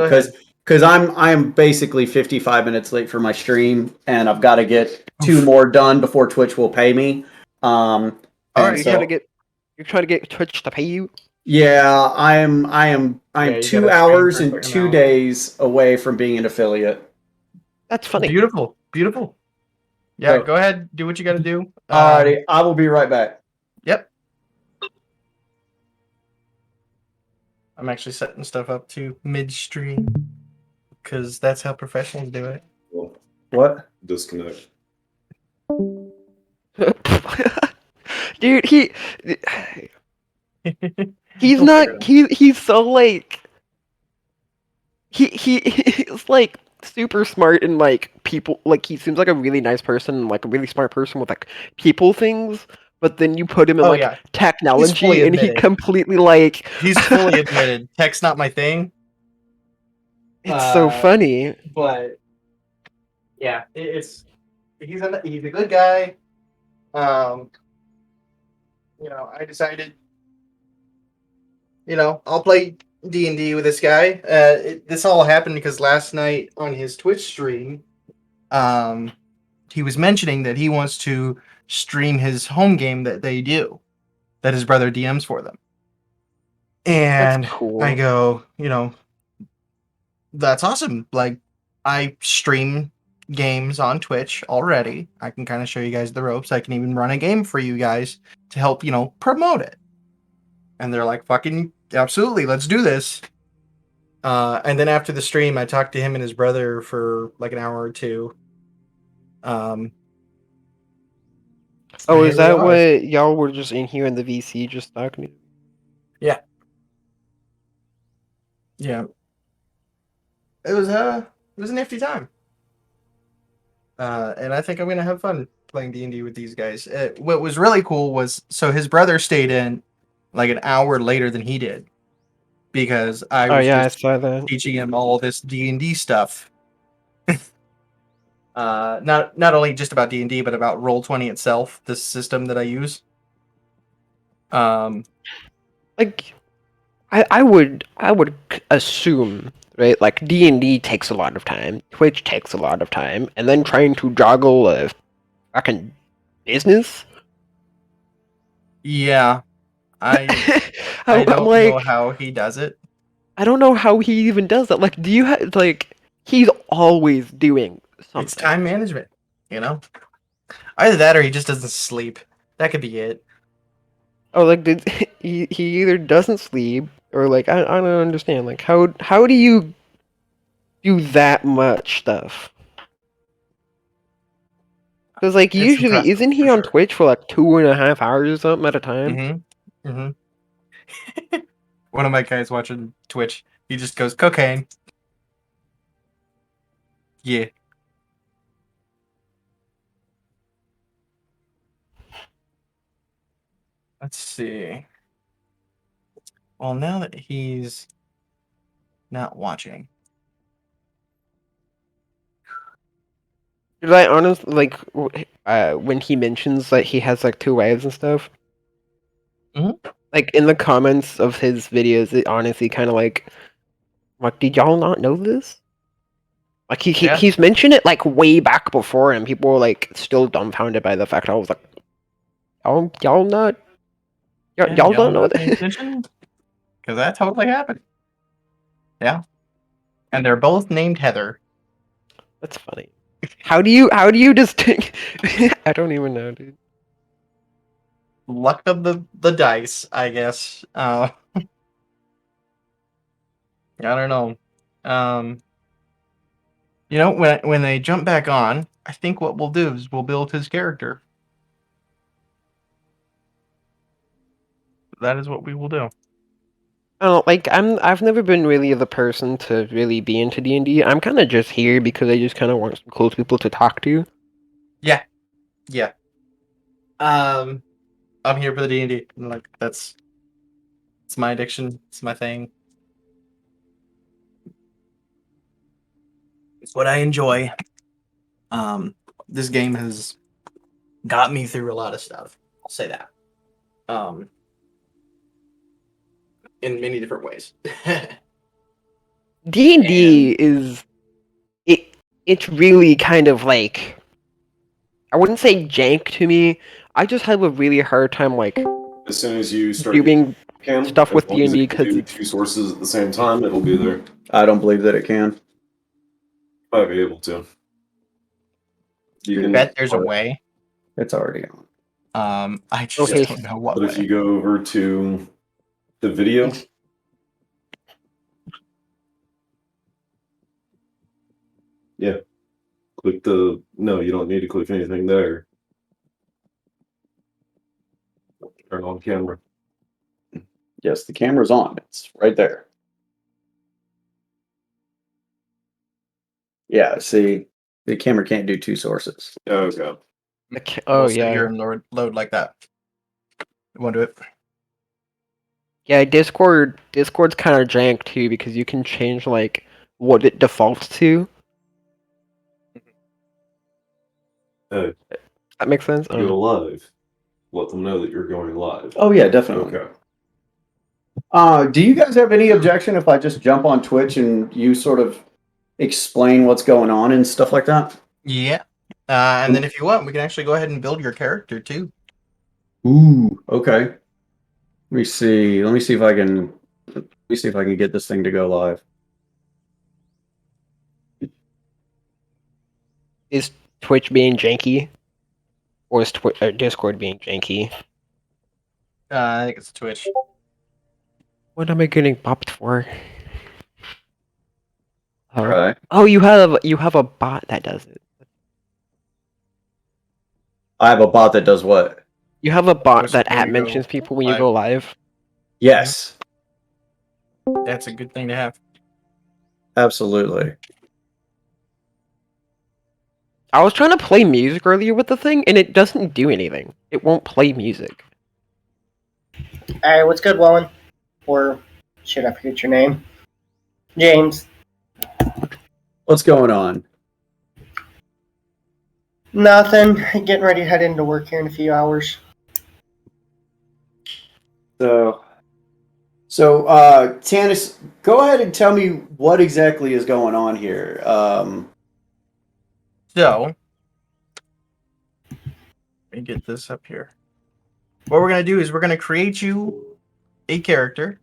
Because I am basically 55 minutes late for my stream, and I've got to get 2 more done before Twitch will pay me. All right, you're trying to get Twitch to pay you? Yeah, I'm 2 hours and 2 days away from being an affiliate. That's funny. Beautiful. Yeah, go ahead, do what you got to do. Alrighty, I will be right back. Yep. I'm actually setting stuff up to midstream because that's how professionals do it. What? Disconnect. Dude, he's not he's so like he's like super smart and like people like he seems like a really nice person and like a really smart person with like people things, but then you put him in technology and he completely like he's fully admitted tech's not my thing. It's so funny, but yeah, he's a good guy. You know, I decided, you know, I'll play D&D with this guy. This all happened because last night on his Twitch stream, he was mentioning that he wants to stream his home game that they do, that his brother DMs for them. And That's cool. I go, that's awesome. Like, I stream games on Twitch already. I can kind of show you guys the ropes. I can even run a game for you guys to help, promote it. And they're like, fucking absolutely, let's do this. And then after the stream, I talked to him and his brother for like an hour or two. Oh, Here is we that are. what y'all were just in here in the VC just talking? Yeah. Yeah. It was a nifty time. And I think I'm gonna have fun playing D&D with these guys. What was really cool was, so his brother stayed in like an hour later than he did, because I Oh was yeah, I just saw that. teaching him all this D&D stuff. Not only just about D&D, but about Roll20 itself, the system that I use. Like, I would assume, right? Like D&D takes a lot of time, Twitch takes a lot of time, and then trying to juggle a fucking business. Yeah, I I'm don't like, know how he does it. I don't know how he even does that. Like, do you have like? He's always doing something. It's time management, Either that or he just doesn't sleep. That could be it. Oh, like he either doesn't sleep or like I don't understand. Like how do you do that much stuff? Because like It's usually impressive, isn't he for on sure. Twitch for like 2.5 hours or something at a time? One of my guys watching Twitch, he just goes, cocaine. Yeah. Let's see. Well, now that he's not watching. Did I honestly like when he mentions that he has like 2 wives and stuff? Mhm. Like in the comments of his videos, it honestly kind of like, did y'all not know this? Like Yeah. he's mentioned it like way back before, and people were like still dumbfounded by the fact I was like, y'all not, y'all don't know not paying that. attention? Because that totally happened. Yeah. And they're both named Heather. That's funny. How do you distinct? I don't even know, dude. Luck of the dice, I guess. I don't know. When they jump back on, I think what we'll do is we'll build his character. That is what we will do. I don't like I've never been really the person to really be into D&D. I'm kind of just here because I just kind of want some close people to talk to. Yeah. I'm here for the D&D. Like, it's my addiction. It's my thing. It's what I enjoy. This game has got me through a lot of stuff. I'll say that. In many different ways. D&D is it's really kind of like, I wouldn't say jank to me. I just have a really hard time like As soon as you start doing can, stuff with as long as D&D it can because do it's 2 sources at the same time, it'll be there. I don't believe that it can. Might be able to. You I can bet there's a way. It's already on. I just Okay. don't know what But way. if you go over to the video, yeah, click the. No, you don't need to click anything there. Turn on camera. Yes, the camera's on. It's right there. Yeah, see, the camera can't do 2 sources. Okay. oh We'll sit yeah. here and load like that. You want to do it? Yeah, Discord's kind of jank too because you can change like what it defaults to. That makes sense. Go live. Let them know that you're going live. Oh yeah, definitely. Okay. Do you guys have any objection if I just jump on Twitch and you sort of explain what's going on and stuff like that? Yeah. And then if you want, we can actually go ahead and build your character too. Ooh, okay. Let me see. Let me see if I can. Let me see if I can get this thing to go live. Is Twitch being janky? Or is Discord being janky? I think it's Twitch. What am I getting popped for? Oh, All right. oh, you have a bot that does it. I have a bot that does what? You have a bot Post that when at you go mentions people when you live. go live. Yes, That's a good thing to have. absolutely. I was trying to play music earlier with the thing, and it doesn't do anything. It won't play music. Alright, what's good, Wallen? Or, shit, I forget your name. James. What's going on? Nothing. Getting ready to head into work here in a few hours. So, Tanis, go ahead and tell me what exactly is going on here. So, let me get this up here. What we're going to do is we're going to create you a character,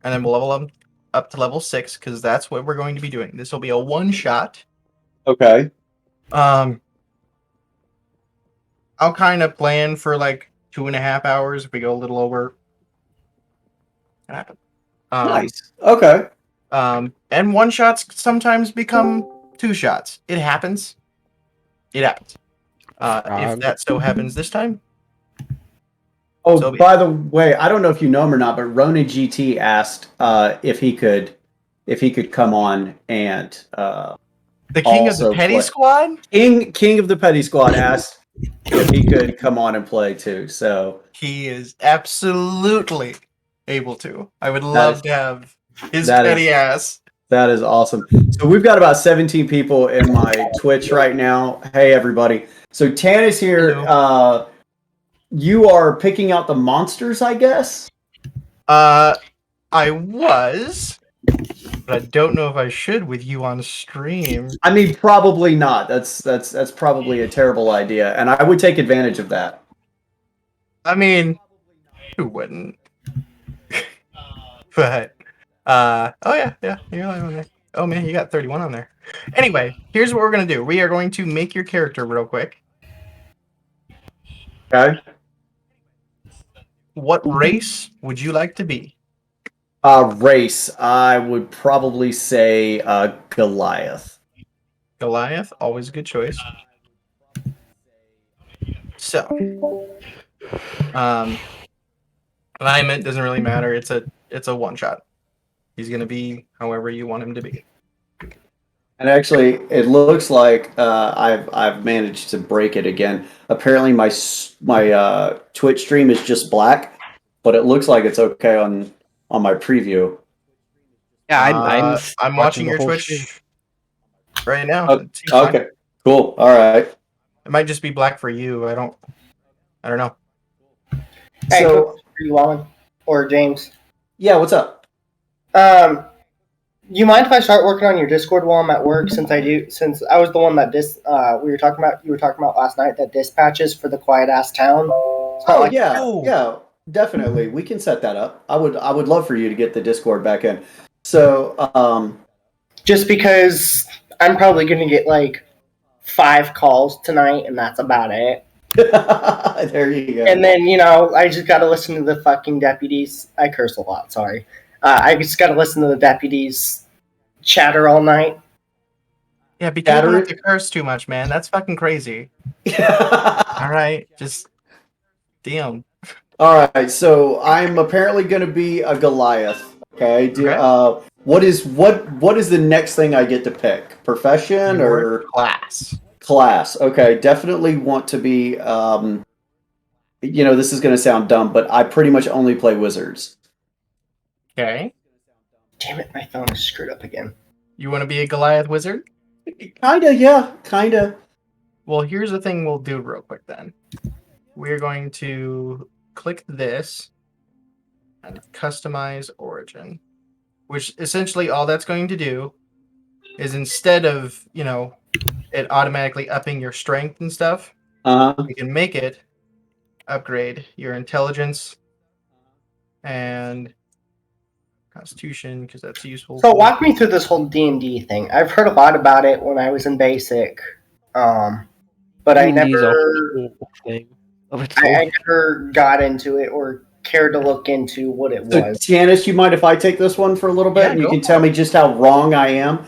and then we'll level them up to level 6, because that's what we're going to be doing. This will be a one-shot. Okay. I'll kind of plan for like 2.5 hours. If we go a little over, it happens. Nice. Okay. And one shots sometimes become 2 shots. It happens. It happens. If that so happens this time. Oh, So be by the way, I don't know if you know him or not, but Ronan GT asked if he could come on and the king of the also petty play. squad. King of the Petty Squad asked if he could come on and play too. So He is absolutely able to. I would love to have his that petty is- ass. that is awesome. So we've got about 17 people in my Twitch right now. Hey everybody. So Tan is here. Hello. You are picking out the monsters, I guess? I was, but I don't know if I should with you on stream. I mean, probably not. That's probably a terrible idea, and I would take advantage of that. I mean, who wouldn't? But oh yeah, you're on there. Oh man, you got 31 on there. Anyway, here's what we're gonna do. We are going to make your character real quick. Okay. What race would you like to be? Race. I would probably say Goliath. Goliath, always a good choice. So, alignment doesn't really matter. It's a one shot. He's gonna be however you want him to be. And actually, it looks like I've managed to break it again. Apparently, my Twitch stream is just black, but it looks like it's okay on my preview. Yeah, I'm watching the your whole Twitch stream. right now. Oh, It seems fine. okay, cool. All right. It might just be black for you. I don't know. Hey, So, quick for you, Wallen. Or James. yeah, what's up? You mind if I start working on your Discord while I'm at work? Since I was the one that you were talking about last night, that dispatches for the quiet ass town. It's not Oh like yeah, definitely. We can set that up. I would love for you to get the Discord back in. So, just because I'm probably gonna get like 5 calls tonight, and that's about it. there you go. And then I just gotta listen to the fucking deputies. I curse a lot. Sorry. I just gotta listen to the deputies chatter all night. Yeah, be careful not to curse too much, man. That's fucking crazy. All right, just damn. All right, so I'm apparently going to be a Goliath. Okay. What is the next thing I get to pick? Profession or class? Class. Okay, definitely want to be. This is going to sound dumb, but I pretty much only play wizards. Okay. Damn it, my phone is screwed up again. You want to be a Goliath wizard? Kinda, yeah, kinda. Well, here's the thing we'll do real quick then. We're going to click this, and customize origin, which essentially all that's going to do is instead of, it automatically upping your strength and stuff, we can make it upgrade your intelligence and constitution because that's useful. So walk me through this whole D&D thing. I've heard a lot about it when I was in basic, but I D&D is a never, whole thing of its I own. never got into it or cared to look into what it So, was. Tiannis, you mind if I take this one for a little bit, Yeah, and you go can for tell me just how wrong I am?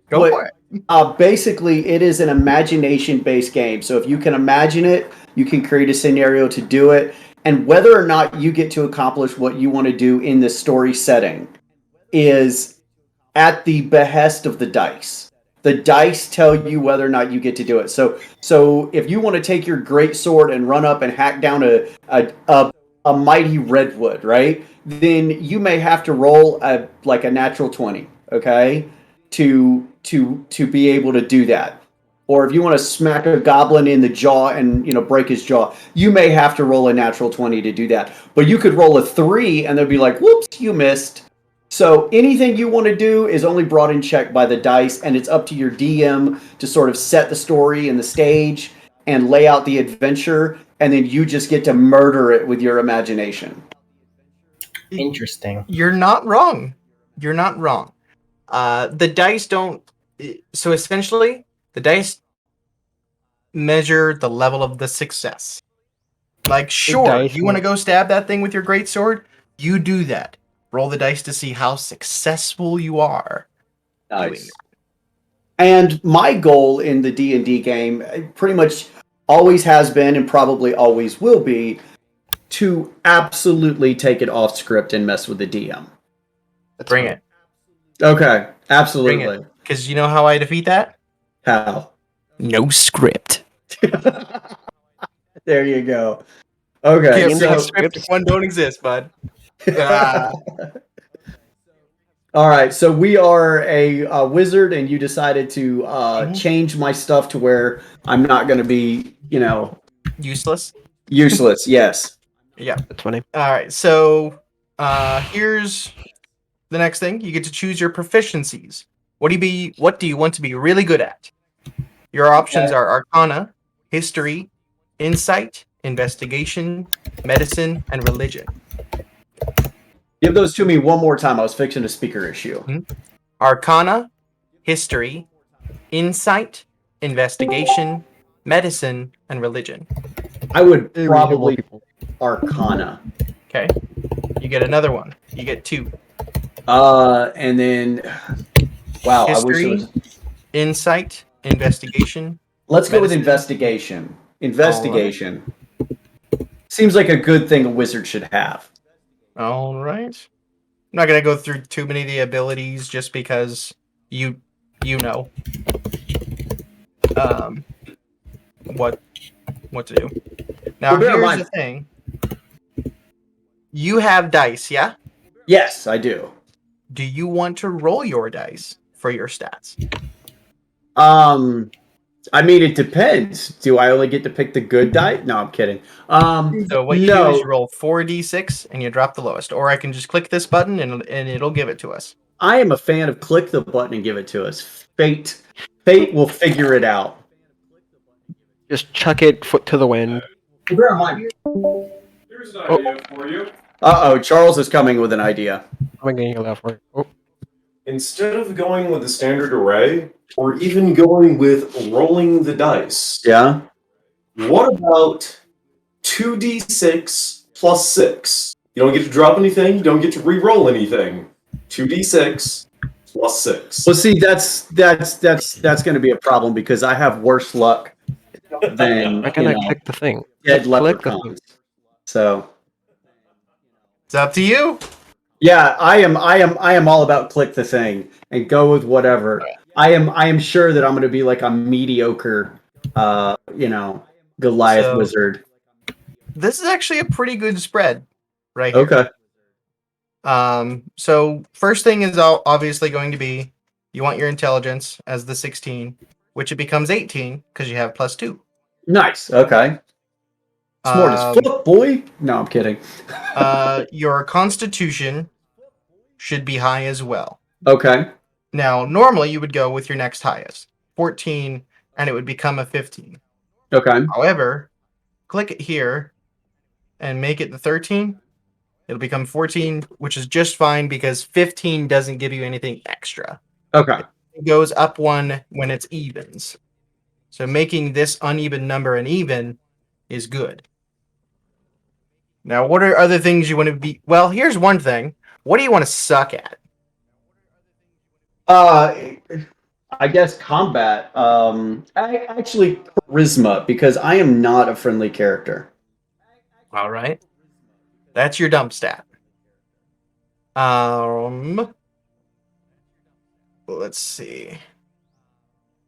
Go for it. Basically, it is an imagination-based game. So if you can imagine it, you can create a scenario to do it. And whether or not you get to accomplish what you want to do in the story setting is at the behest of the dice. The dice tell you whether or not you get to do it. So if you want to take your great sword and run up and hack down a mighty redwood, right? Then you may have to roll a natural 20, okay? To be able to do that. Or if you want to smack a goblin in the jaw and break his jaw, you may have to roll a natural 20 to do that. But you could roll a 3 and they'll be like, whoops, you missed. So anything you want to do is only brought in check by the dice, and it's up to your DM to sort of set the story and the stage and lay out the adventure, and then you just get to murder it with your imagination. Interesting. You're not wrong. You're not wrong. The dice don't. So essentially, the dice measure the level of the success. Like, sure, dice you want to might- go stab that thing with your greatsword? You do that. Roll the dice to see how successful you are. Nice. And my goal in the D&D game pretty much always has been and probably always will be to absolutely take it off script and mess with the DM. Bring it. Okay, absolutely. Because you know how I defeat that? How? No script. There you go. Okay, Can't so bring a script if one don't exist, bud. all right, so we are a wizard, and you decided to change my stuff to where I'm not going to be, Useless. useless. Yes. Yeah. That's funny. All right. So here's the next thing. You get to choose your proficiencies. What do you want to be really good at? Your options are Arcana, History, Insight, Investigation, Medicine, and Religion. Give those to me one more time. I was fixing a speaker issue. Arcana, History, Insight, Investigation, Medicine, and Religion. I would We need more probably people. Arcana. Okay. You get another one. You get 2. And then, wow, I wish it History, was. Insight, Investigation. Let's go with Medicine. investigation. Investigation. Seems like a good thing a wizard should have. All right. I'm not going to go through too many of the abilities just because you know what to do. Now, Well, bear in here's mind- the thing. You have dice, yeah? Yes, I do. Do you want to roll your dice for your stats? I mean, it depends. Do I only get to pick the good die? No, I'm kidding. So what you do no, is you roll 4d6 and you drop the lowest. Or I can just click this button and it'll give it to us. I am a fan of click the button and give it to us. Fate will figure it out. Just chuck it foot to the wind. Bear in mind. Here's an idea for you. Uh-oh, Charles is coming with an idea. I'm getting a laugh for it. Oh, Instead of going with the standard array, or even going with rolling the dice, Yeah? what about 2d6 plus 6? You don't get to drop anything, you don't get to re-roll anything. 2d6 plus 6. Well, see, that's going to be a problem because I have worse luck than I cannot click the thing. dead Click the leprechauns. So It's up to you. yeah, I am all about click the thing and go with whatever. I am sure that I'm going to be like a mediocre, Goliath So- wizard. This is actually a pretty good spread right here. Okay. So first thing is obviously going to be you want your intelligence as the 16, which it becomes 18 because you have +2. Nice. Okay. Smart as fuck, boy. No, I'm kidding. Your constitution should be high as well. Okay. Now, normally you would go with your next highest, 14, and it would become a 15. Okay. However, click it here and make it the 13. It'll become 14, which is just fine because 15 doesn't give you anything extra. Okay. It goes up one when it's evens. So making this uneven number an even is good. Now, what are other things you want to be? Well, here's one thing. What do you want to suck at? I guess combat. I actually charisma because I am not a friendly character. All right. That's your dump stat. Let's see.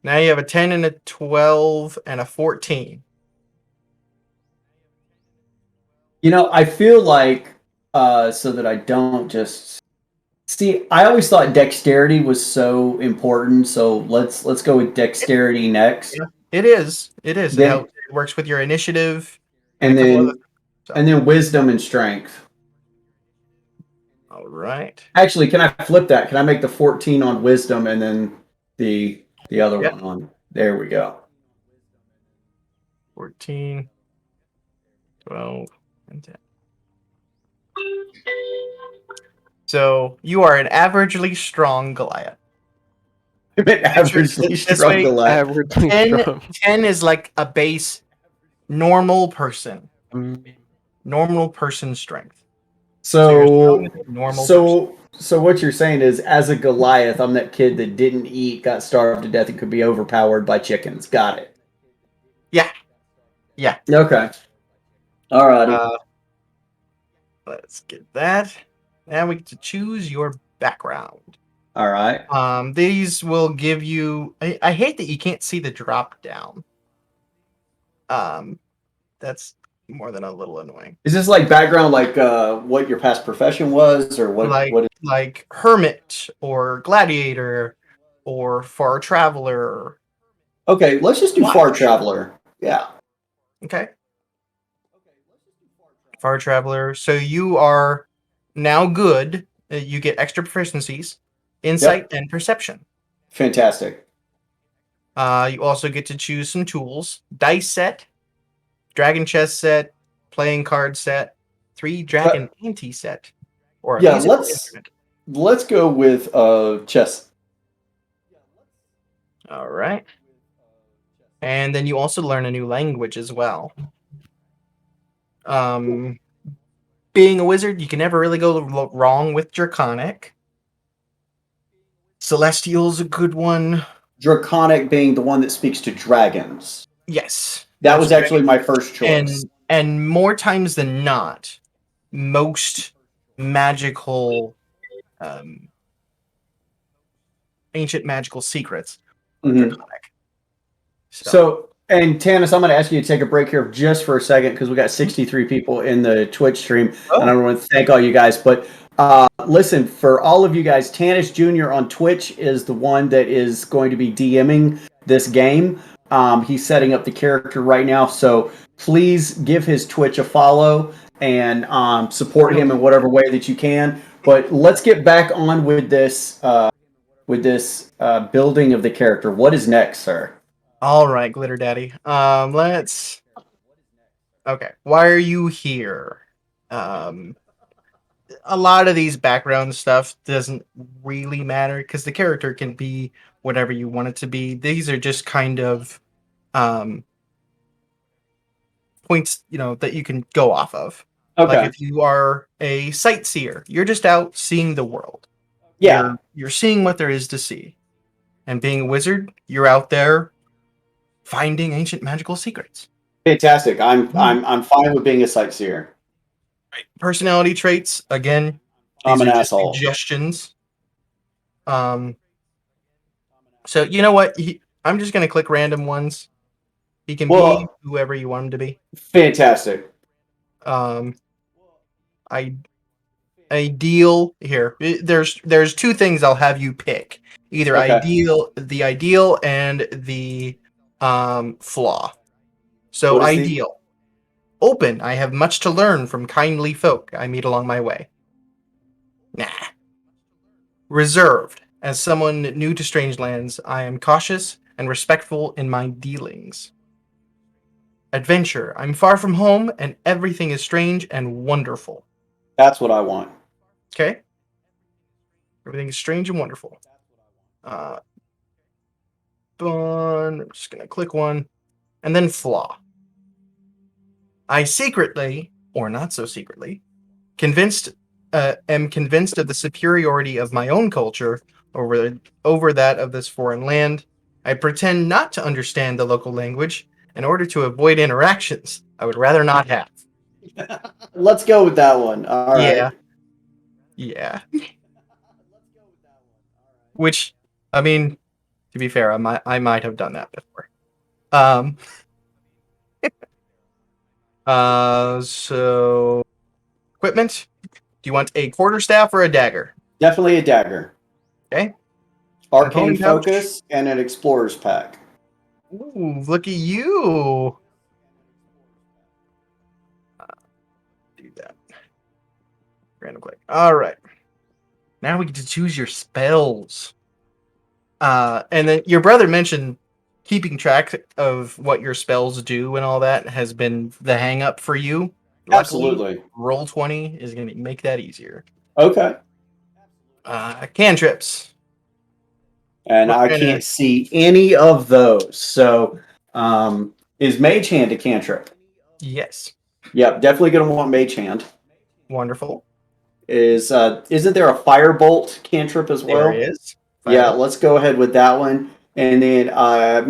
Now you have a 10 and a 12 and a 14. You know, I feel like so that I don't just see. I always thought dexterity was so important. So let's go with dexterity next, Yeah, it is. It is. Then- It works with your initiative and a couple then other things. So, and then wisdom and strength. all right. Actually, can I flip that? Can I make the 14 on wisdom and then the other Yep. one on? There we go. 14, 12, and 10. So you are an averagely strong Goliath. I'm an averagely This strong way, Goliath. Averagely 10, strong. 10 is like a base normal person. Mm. Normal person strength. So you're strong as a normal person. so what you're saying is, as a Goliath, I'm that kid that didn't eat, got starved to death, and could be overpowered by chickens. Got it. Yeah. Yeah. Okay. Alrighty. Let's get that. Now we get to choose your background. All right. These will give you. I hate that you can't see the drop down. That's more than a little annoying. Is this like background, like what your past profession was, or what? Like What? like hermit or gladiator or far traveler. Okay, let's just do Watch. far traveler. Yeah. Okay. Far traveler. So you are now good. You get extra proficiencies, insight and perception. Fantastic. You also get to choose some tools: dice set, dragon chest set, playing card set, 3 dragon ante set, or a Yeah, musical let's- instrument. Let's go with chess. All right. And then you also learn a new language as well. Being a wizard, you can never really go wrong with Draconic. Celestial's a good one. Draconic being the one that speaks to dragons. Yes. That that's was actually my first choice. And more times than not, most magical ancient magical secrets are Mhm. Draconic. So, and Tanis, I'm going to ask you to take a break here just for a second because we got 63 people in the Twitch stream, and I want to thank all you guys. But listen, for all of you guys, Tanis Jr. on Twitch is the one that is going to be DMing this game. He's setting up the character right now, so please give his Twitch a follow and support him in whatever way that you can. But let's get back on with this building of the character. What is next, sir? All right, Glitter Daddy. Let's. Okay, why are you here? A lot of these background stuff doesn't really matter because the character can be whatever you want it to be. These are just kind of points, that you can go off of. Okay. Like if you are a sightseer, you're just out seeing the world. Yeah. You're seeing what there is to see. And being a wizard, you're out there finding ancient magical secrets. Fantastic. I'm fine with being a sightseer. Personality traits, again, I'm these an are just asshole. suggestions. So you know what? I'm just gonna click random ones. He can be whoever you want him to be. Fantastic. Ideal here. There's 2 things I'll have you pick. Either Okay. the ideal and the flaw. So What is ideal. Open, I have much to learn from kindly folk I meet along my way. Nah. Reserved, as someone new to strange lands, I am cautious and respectful in my dealings. Adventure, I'm far from home and everything is strange and wonderful. That's what I want. Okay? Everything is strange and wonderful. I'm just going to click one. And then flaw. I secretly, or not so secretly, am convinced of the superiority of my own culture over that of this foreign land. I pretend not to understand the local language in order to avoid interactions I would rather not have. Let's go with that one. All right. Yeah. Which, I mean, to be fair, I might have done that before. So equipment. Do you want a quarterstaff or a dagger? Definitely a dagger. Okay. Arcane Component pouch. focus and an explorer's pack. Ooh, look at you. Do that. Random click. All right. Now we get to choose your spells. And then your brother mentioned keeping track of what your spells do and all that has been the hang up for you. Luckily, Absolutely. Roll20 is going to make that easier. Okay. Cantrips. And I can't see any of those. So, is Mage Hand a cantrip? Yes. Yep, definitely going to want Mage Hand. Wonderful. Isn't there a Firebolt cantrip as well? There is. Yeah, let's go ahead with that one. And then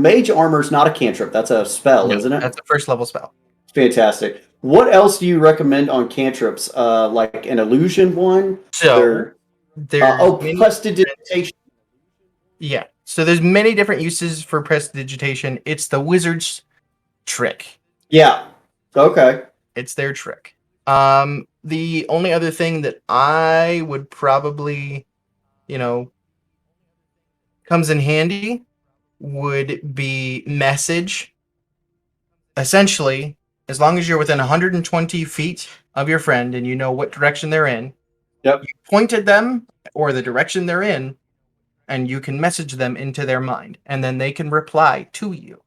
Mage Armor's not a cantrip. That's a spell, isn't it? That's a first level spell. Fantastic. What else do you recommend on cantrips? Like an illusion one? So, prestidigitation. Yeah. So there's many different uses for prestidigitation. It's the wizard's trick. Yeah. Okay. It's their trick. The only other thing that I would probably, comes in handy would be message. Essentially, as long as you're within 120 feet of your friend and you know what direction they're in, yep. You point at them or the direction they're in, and you can message them into their mind, and then they can reply to you.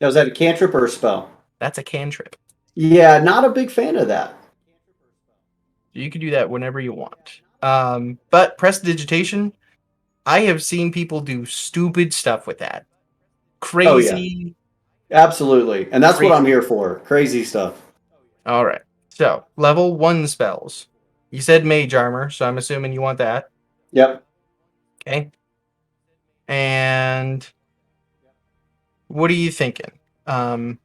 Now, is that a cantrip or a spell? That's a cantrip. Yeah, not a big fan of that. You can do that whenever you want. But prestidigitation, I have seen people do stupid stuff with that. Crazy. Oh, yeah. Absolutely. And that's what I'm here for. Crazy stuff. All right. So, level 1 spells. You said mage armor, so I'm assuming you want that. Yep. Okay. And what are you thinking? I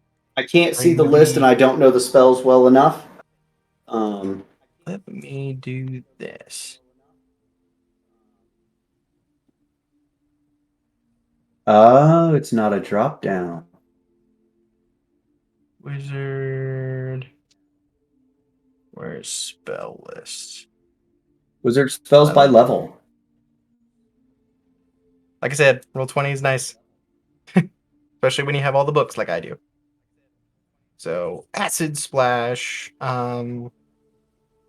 can't see the list and I don't know the spells well enough. Let me do this. Oh, it's not a drop down. Wizard. Where's spell list? Wizard spells by level. Like I said, Roll20 is nice. Especially when you have all the books like I do. So, Acid Splash. Oh,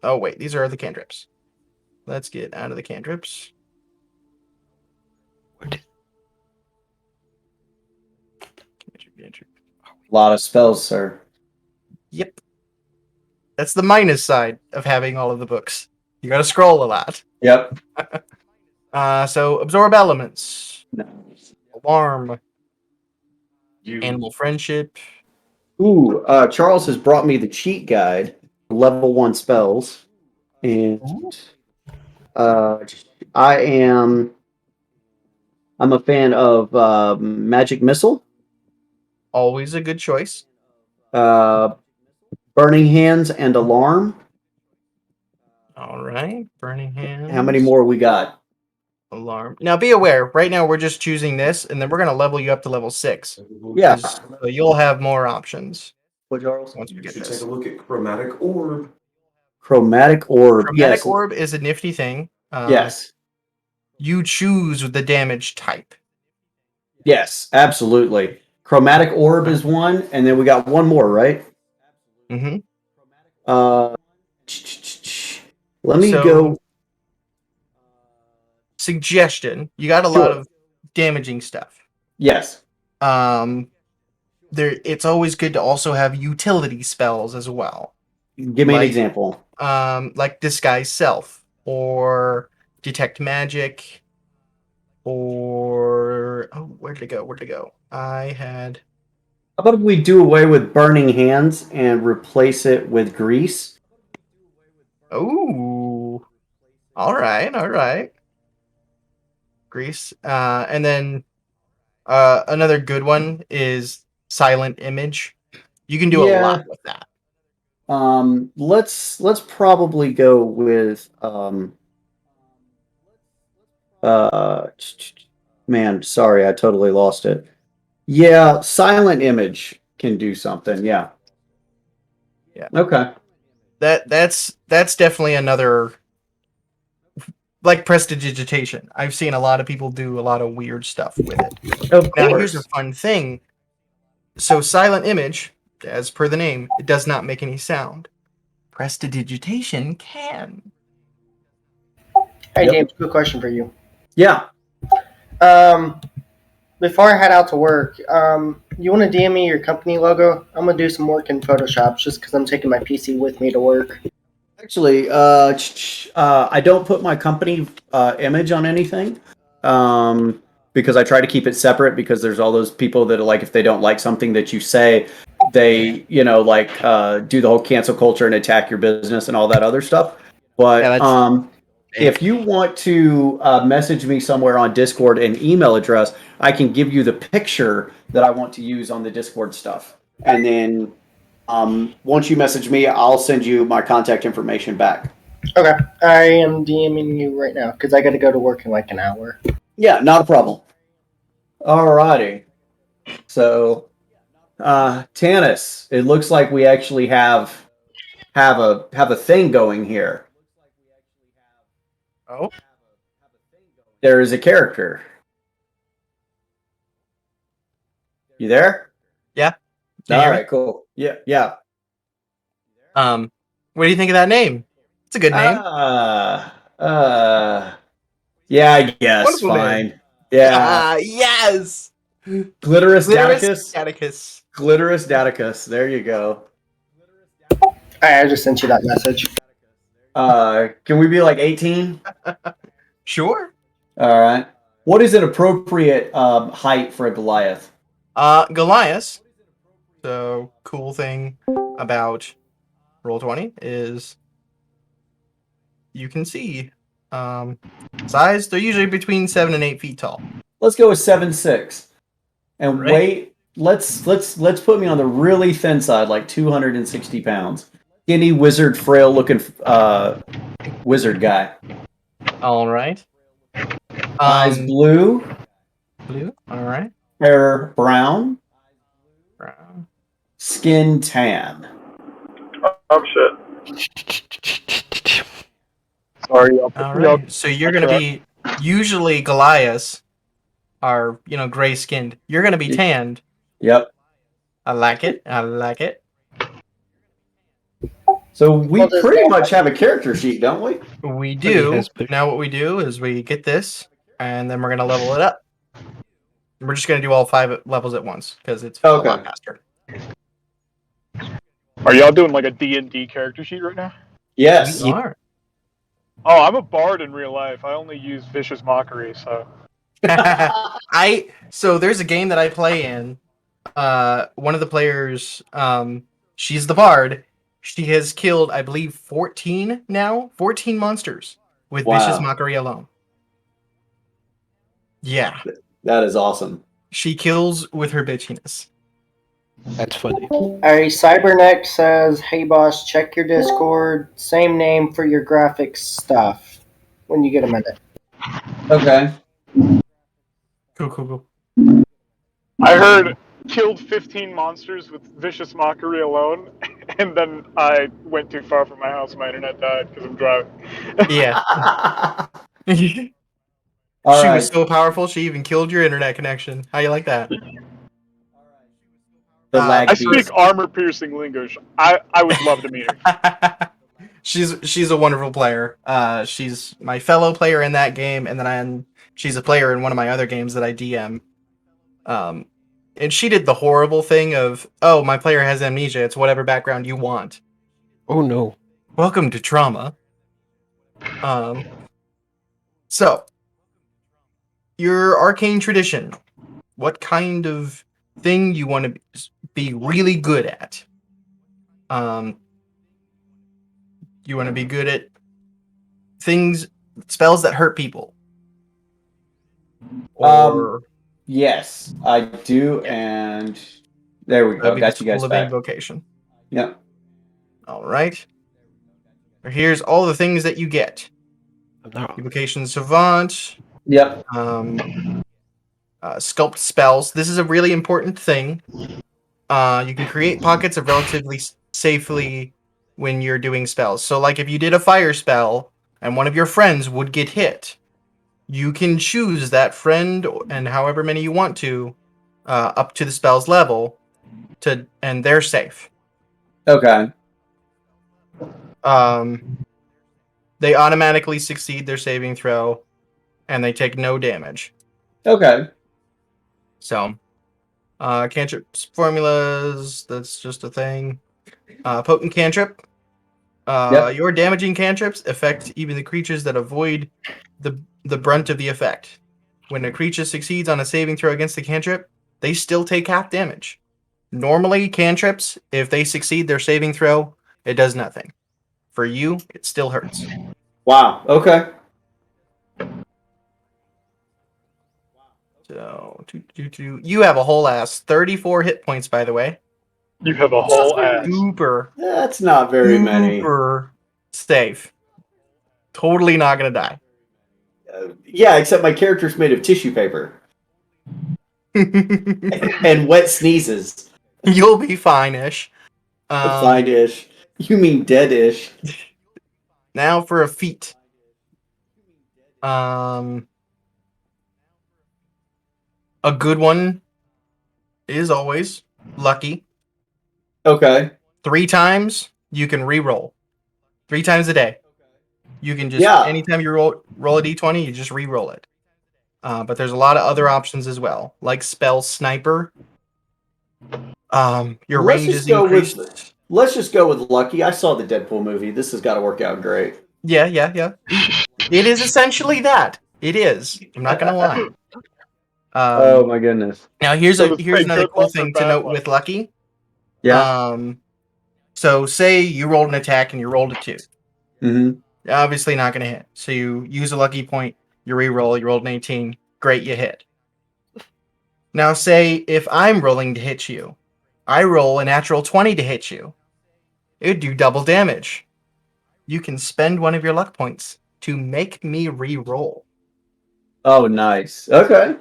wait. These are the cantrips. Let's get out of the cantrips. A lot of spells, sir. Yep. That's the minus side of having all of the books. You gotta scroll a lot. Yep. So, Absorb Elements. No. Alarm. Animal Friendship. Ooh, Charles has brought me the cheat guide, level 1 spells. And I'm a fan of Magic Missile. Always a good choice. Burning Hands and Alarm. All right. Burning Hands. How many more we got? Alarm. Now, be aware, right now we're just choosing this, and then we're going to level you up to level 6. Yeah. So you'll have more options. What, Charles? Once we get this. Take a look at Chromatic Orb. Chromatic Orb. Chromatic Orb is a nifty thing. Yes. You choose the damage type. Yes, absolutely. Chromatic Orb is one, and then we got one more, right? Mm-hmm. Uh, let me So- go. Suggestion: you got a lot of damaging stuff. Yes. It's always good to also have utility spells as well. Give me an Like- example. Like disguise self or detect magic or where'd it go? I had How about if we do away with burning hands and replace it with grease? all right. Grease. And then another good one is silent image. You can do a lot with that. Let's probably go with man, sorry, I totally lost it. Yeah, silent image can do something. Yeah. Yeah. Okay. That's definitely another, like prestidigitation. I've seen a lot of people do a lot of weird stuff with it. Of Now course. here's a fun thing. So silent image, as per the name, it does not make any sound. Prestidigitation can. Hey Yep. James, quick question for you. Yeah. Before I head out to work, you want to DM me your company logo? I'm gonna do some work in Photoshop just because I'm taking my PC with me to work. Actually, I don't put my company image on anything because I try to keep it separate because there's all those people that are like, if they don't like something that you say, they, do the whole cancel culture and attack your business and all that other stuff. But if you want to message me somewhere on Discord and email address, I can give you the picture that I want to use on the Discord stuff. And then once you message me, I'll send you my contact information back. Okay, I am DMing you right now because I got to go to work in like an hour. Yeah, not a problem. Alrighty. So, Tanis, it looks like we actually have a thing going here. Oh, There is a character. You there? yeah. Can you All hear me? right, cool. Yeah. What do you think of that name? It's a good name. Yeah, I guess. Wonderful Fine. name. Yeah. Yes. Glitterous Daticus. Atticus. Glitterous Daticus. There you go. I just sent you that message. Can we be like 18? Sure. All right. What is an appropriate height for a Goliath? Goliath. So cool thing about Roll20 is you can see size. They're usually between 7 and 8 feet tall. Let's go with 7'6". And Right. weight. Let's put me on the really thin side, like 260 pounds. Skinny wizard, frail looking wizard guy. All right. Eyes blue. Blue. All right. Hair brown. Brown. Skin tan. Oh shit. Sorry. All right. So you're gonna be usually Goliaths are gray skinned. You're gonna be tanned. Yep. I like it. I like it. So we pretty much have a character sheet, don't we? We do. has pictures. Now what we do is we get this, and then we're gonna level it up. We're just gonna do all 5 levels at once because it's a lot faster. Are y'all doing like a D&D character sheet right now? Yes. We are. Oh, I'm a bard in real life. I only use vicious mockery, so. So there's a game that I play in. One of the players, she's the bard. She has killed, I believe, 14 monsters with vicious mockery alone. Yeah. That is awesome. She kills with her bitchiness. That's funny. Alright, Cyberneck says, "Hey boss, check your Discord. Same name for your graphics stuff when you get a minute." Okay. Cool. I heard killed 15 monsters with vicious mockery alone, and then I went too far from my house and my internet died because I'm driving. Yeah. She was so powerful, she even killed your internet connection. How you like that? The lag I beast. speak armor-piercing linguish. I would love to meet her. she's a wonderful player. She's my fellow player in that game, and then she's a player in one of my other games that I DM. And she did the horrible thing of, oh, my player has amnesia. It's whatever background you want. Oh no. Welcome to trauma. So your arcane tradition. What kind of thing you want to be really good at? You want to be good at spells that hurt people. Or Yes, I do, and there we go. that'd be the Got you guys School of back. Invocation. Yep. All right. Here's all the things that you get. No. Invocation Savant. Yep. Sculpt spells. This is a really important thing. You can create pockets of relatively safely when you're doing spells. So, like if you did a fire spell and one of your friends would get hit, you can choose that friend and however many you want to, up to the spell's level, and they're safe. Okay. They automatically succeed their saving throw, and they take no damage. Okay. So, cantrips formulas, that's just a thing. Potent cantrip. Yep. Your damaging cantrips affect even the creatures that avoid the brunt of the effect. When a creature succeeds on a saving throw against the cantrip, they still take half damage. Normally, cantrips, if they succeed their saving throw, it does nothing. For you, it still hurts. Wow. Okay. So, you have a whole ass 34 hit points, by the way. You have a whole ass. Super, That's not very many. super safe. Totally not gonna die. Yeah, except my character's made of tissue paper and wet sneezes. You'll be fine-ish. Fine-ish. You mean dead-ish. Now for a feat. A good one is always lucky. Okay. 3 times you can re-roll. 3 times a day. You can just anytime you roll a d20, you just re-roll it. But there's a lot of other options as well, like spell sniper. Your range is increased. Let's just go with lucky. I saw the Deadpool movie. This has got to work out great. Yeah. It is essentially that. It is. I'm not gonna lie. Oh my goodness. Now here's So it's another good cool luck or thing to bad note luck? with lucky. Yeah. So say you rolled an attack and you rolled a 2. Mm-hmm. Obviously not gonna hit. So you use a lucky point. You re-roll. You rolled an 18. Great, you hit. Now say if I'm rolling to hit you, I roll a natural 20 to hit you. It would do double damage. You can spend one of your luck points to make me re-roll. Oh, nice. Okay.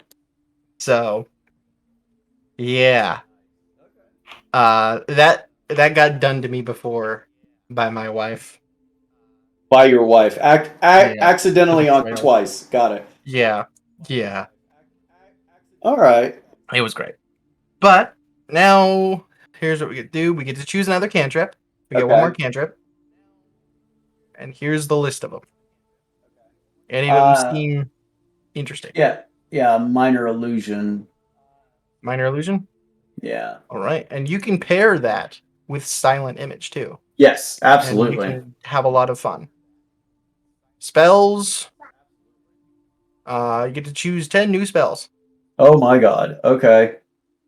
So, yeah. That got done to me before by my wife. By your wife. Accidentally on Right. twice. Got it. Yeah. All right. It was great. But now, here's what we get to do. We get to choose another cantrip. We get one more cantrip. And here's the list of them. Any of them seem interesting? Yeah. Minor illusion. Minor illusion? Yeah. All right. And you can pair that with silent image too. Yes, absolutely. And you can have a lot of fun. Spells. You get to choose 10 new spells. Oh my god. Okay.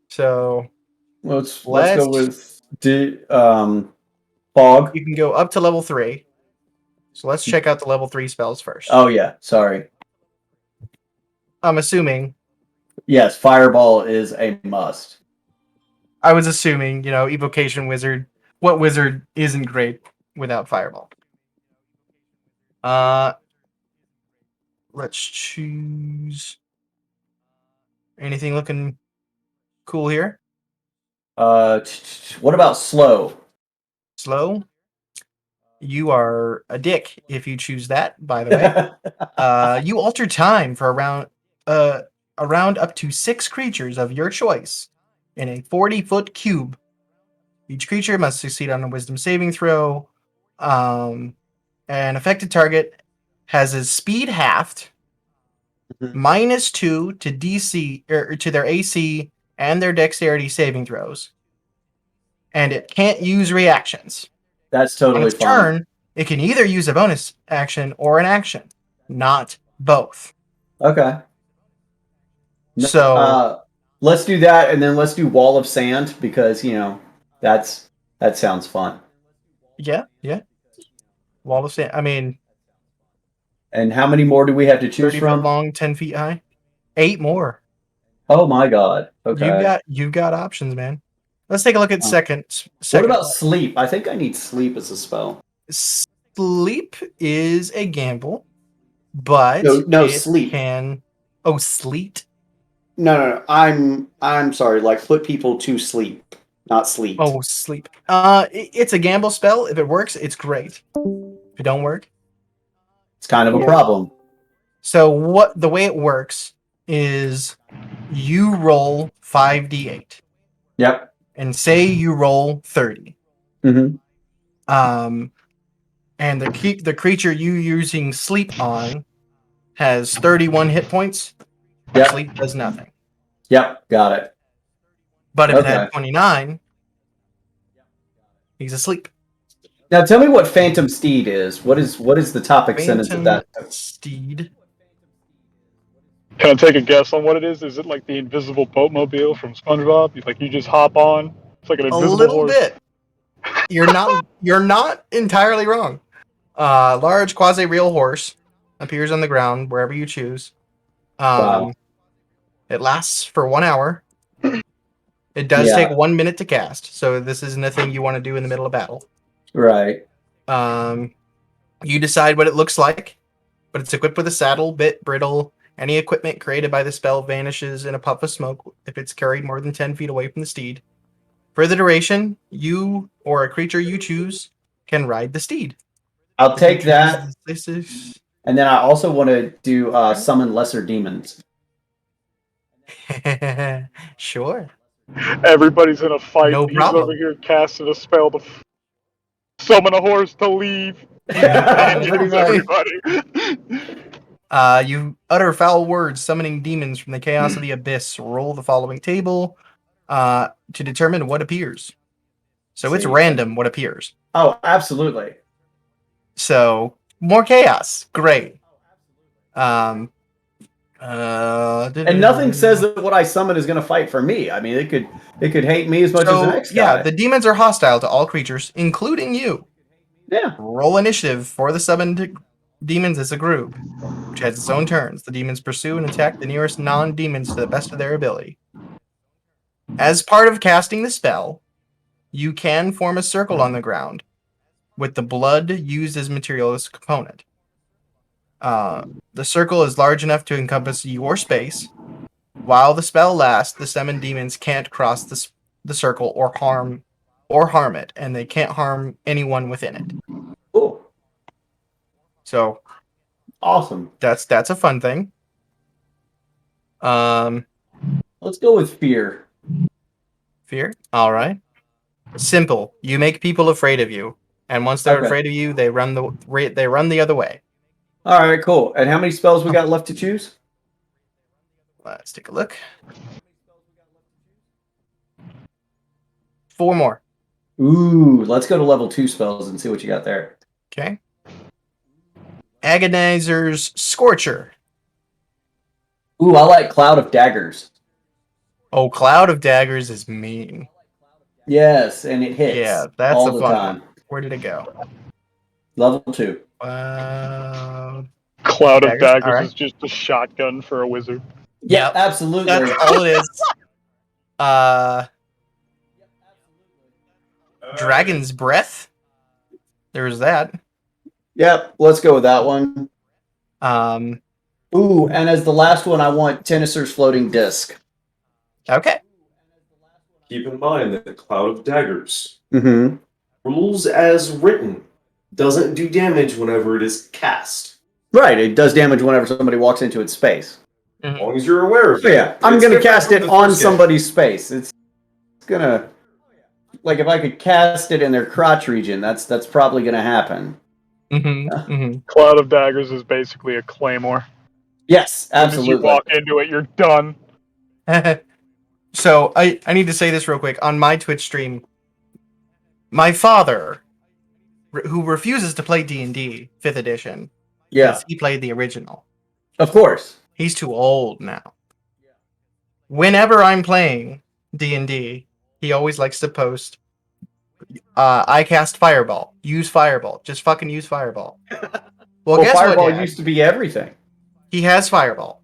So Let's go with fog. you can go up to level 3. So let's check out the level 3 spells first. Oh yeah, sorry. I'm assuming. Yes, fireball is a must. I was assuming, evocation wizard. What wizard isn't great without fireball? Let's choose. Anything looking cool here? What about slow? Slow? You are a dick if you choose that, by the way. You alter time for around up to 6 creatures of your choice in a 40-foot cube. Each creature must succeed on a wisdom saving throw. An affected target has his speed halved, -2 to DC or to their AC and their dexterity saving throws. And it can't use reactions. That's On totally its fine. turn, it can either use a bonus action or an action, not both. Okay. So let's do that, and then let's do Wall of Sand because that sounds fun. yeah. Wall of Sand. I mean, And how many more do we have to choose 30 from? foot long, 10 feet high. 8 more. Oh my god. Okay. You got options, man. Let's take a look at second. What about sleep? I think I need sleep as a spell. Sleep is a gamble, but No, it sleep. can. Sleet. No. I'm sorry. Like put people to sleep, not sleep. Oh, sleep. It's a gamble spell. If it works, it's great. If it don't work, it's kind of a problem. So the way it works is you roll 5d8. Yep. And say you roll 30. Mm-hmm. And the creature you using sleep on has 31 hit points. Yep. Sleep does nothing. Yep, got it. But if it had 29, he's asleep. Now tell me what Phantom Steed is. What is the topic sentence of that? Steed. Can I take a guess on what it is? Is it like the invisible boatmobile from SpongeBob? You just hop on. It's like an invisible A little horse. bit. You're not entirely wrong. Large quasi-real horse appears on the ground wherever you choose. Wow. It lasts for 1 hour. It does take 1 minute to cast, so this isn't a thing you want to do in the middle of battle. Right. You decide what it looks like, but it's equipped with a saddle, bit, brittle. Any equipment created by the spell vanishes in a puff of smoke if it's carried more than 10 feet away from the steed. For the duration, you or a creature you choose can ride the steed. I'll take that. This is... And then I also want to do summon lesser demons. Sure. Everybody's in a fight. No He's problem. over here casting a spell to summon a horse to leave. Pretty much. Everybody. You utter foul words, summoning demons from the chaos of the abyss. Roll the following table to determine what appears. So it's random what appears. Oh, absolutely. So more chaos. Great. And nothing says that what I summon is going to fight for me. I mean, it could hate me as much as the next guy. Yeah, the demons are hostile to all creatures, including you. Yeah. Roll initiative for the summoned demons as a group, which has its own turns. The demons pursue and attack the nearest non-demons to the best of their ability. As part of casting the spell, you can form a circle on the ground with the blood used as material as a component. The circle is large enough to encompass your space. While the spell lasts, the summoned demons can't cross the circle or harm it, and they can't harm anyone within it. Cool. So awesome. That's a fun thing. Let's go with fear. Fear? All right. Simple. You make people afraid of you, and once they're afraid of you, they run the other way. All right, cool. And how many spells we got left to choose? Let's take a look. 4 more. Ooh, let's go to level 2 spells and see what you got there. Okay. Agonizer's Scorcher. Ooh, I like Cloud of Daggers. Oh, Cloud of Daggers is mean. Yes, and it hits. Yeah, that's all a the fun time. one. Where did it go? Level 2. Cloud of Daggers right. is just a shotgun for a wizard. Yeah, absolutely. That's all it is. Dragon's Breath. There's that. Yep, let's go with that one. Ooh, and as the last one, I want Tenniser's Floating Disc. Okay. Keep in mind that the Cloud of Daggers Mm-hmm. rules as written. Doesn't do damage whenever it is cast. Right, it does damage whenever somebody walks into its space. As long as you're aware of So it. yeah, I'm It's going to different cast from it the on first game. somebody's space. gonna like if I could cast it in their crotch region, that's probably gonna happen. Cloud of Daggers is basically a claymore. Yes, As soon as you absolutely. walk into it, you're done. So I need to say this real quick. On my Twitch stream, my father, who refuses to play D&D 5th edition, Yeah, because he played the original. of course. He's too old now. Whenever I'm playing D&D, he always likes to post, I cast Fireball. Use Fireball. Just fucking use Fireball. Well, guess Fireball what, Dad? used to be everything. He has Fireball.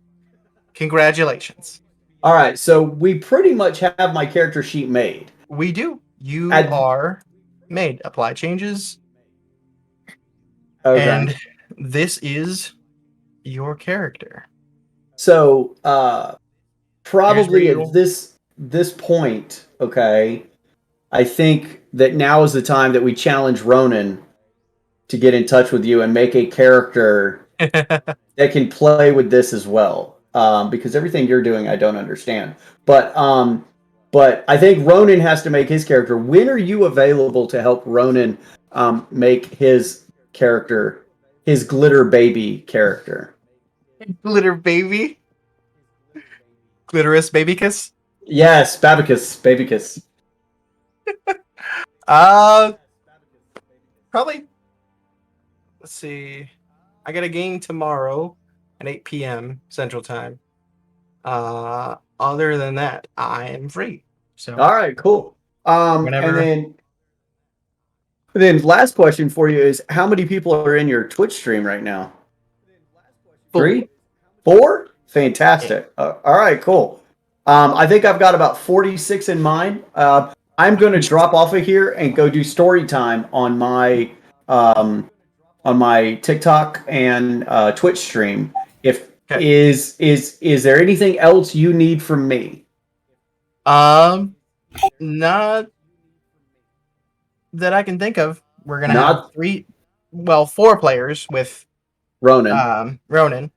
Congratulations. All right, so we pretty much have my character sheet made. We do. You Add- are made. Apply changes. Okay. And this is your character. So, probably Here's where at this point, okay, I think that now is the time that we challenge Ronan to get in touch with you and make a character that can play with this as well. Because everything you're doing, I don't understand. But I think Ronan has to make his character. When are you available to help Ronan make his character, his glitter baby character? Glitter baby? Glitterous baby kiss? Yes, Babicus, Babicus. Probably. Let's see. I got a game tomorrow at 8 p.m. Central Time. Other than that, I am free. So All right, cool. Whenever- And then last question for you is, how many people are in your Twitch stream right now? 3? 4? Fantastic. All right, cool. I think I've got about 46 in mine. I'm going to drop off of here and go do story time on my TikTok and Twitch stream. Is there anything else you need from me? Not that I can think of. We're gonna Not- have 4 players with Ronan. Ronan.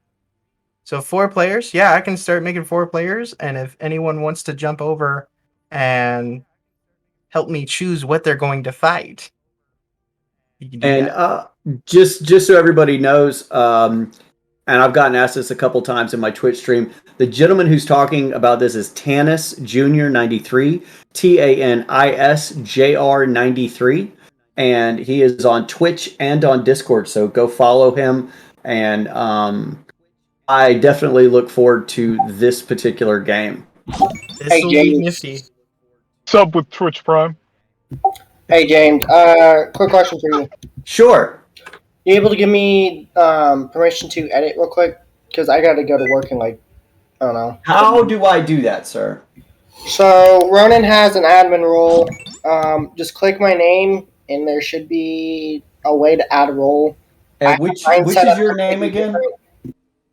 So 4 players. Yeah, I can start making 4 players, and if anyone wants to jump over and help me choose what they're going to fight, you can do And that. just so everybody knows, and I've gotten asked this a couple times in my Twitch stream, the gentleman who's talking about this is Tanis Jr. 93, Tanis Jr. 93, and he is on Twitch and on Discord. So go follow him, and I definitely look forward to this particular game. This Hey, will be James. nifty. Sub with Twitch Prime. Hey James, quick question for you. Sure. You able to give me permission to edit real quick? Because I got to go to work in like, I don't know. How do I do that, sir? So Ronan has an admin role. Just click my name, and there should be a way to add a role. And which is your name again?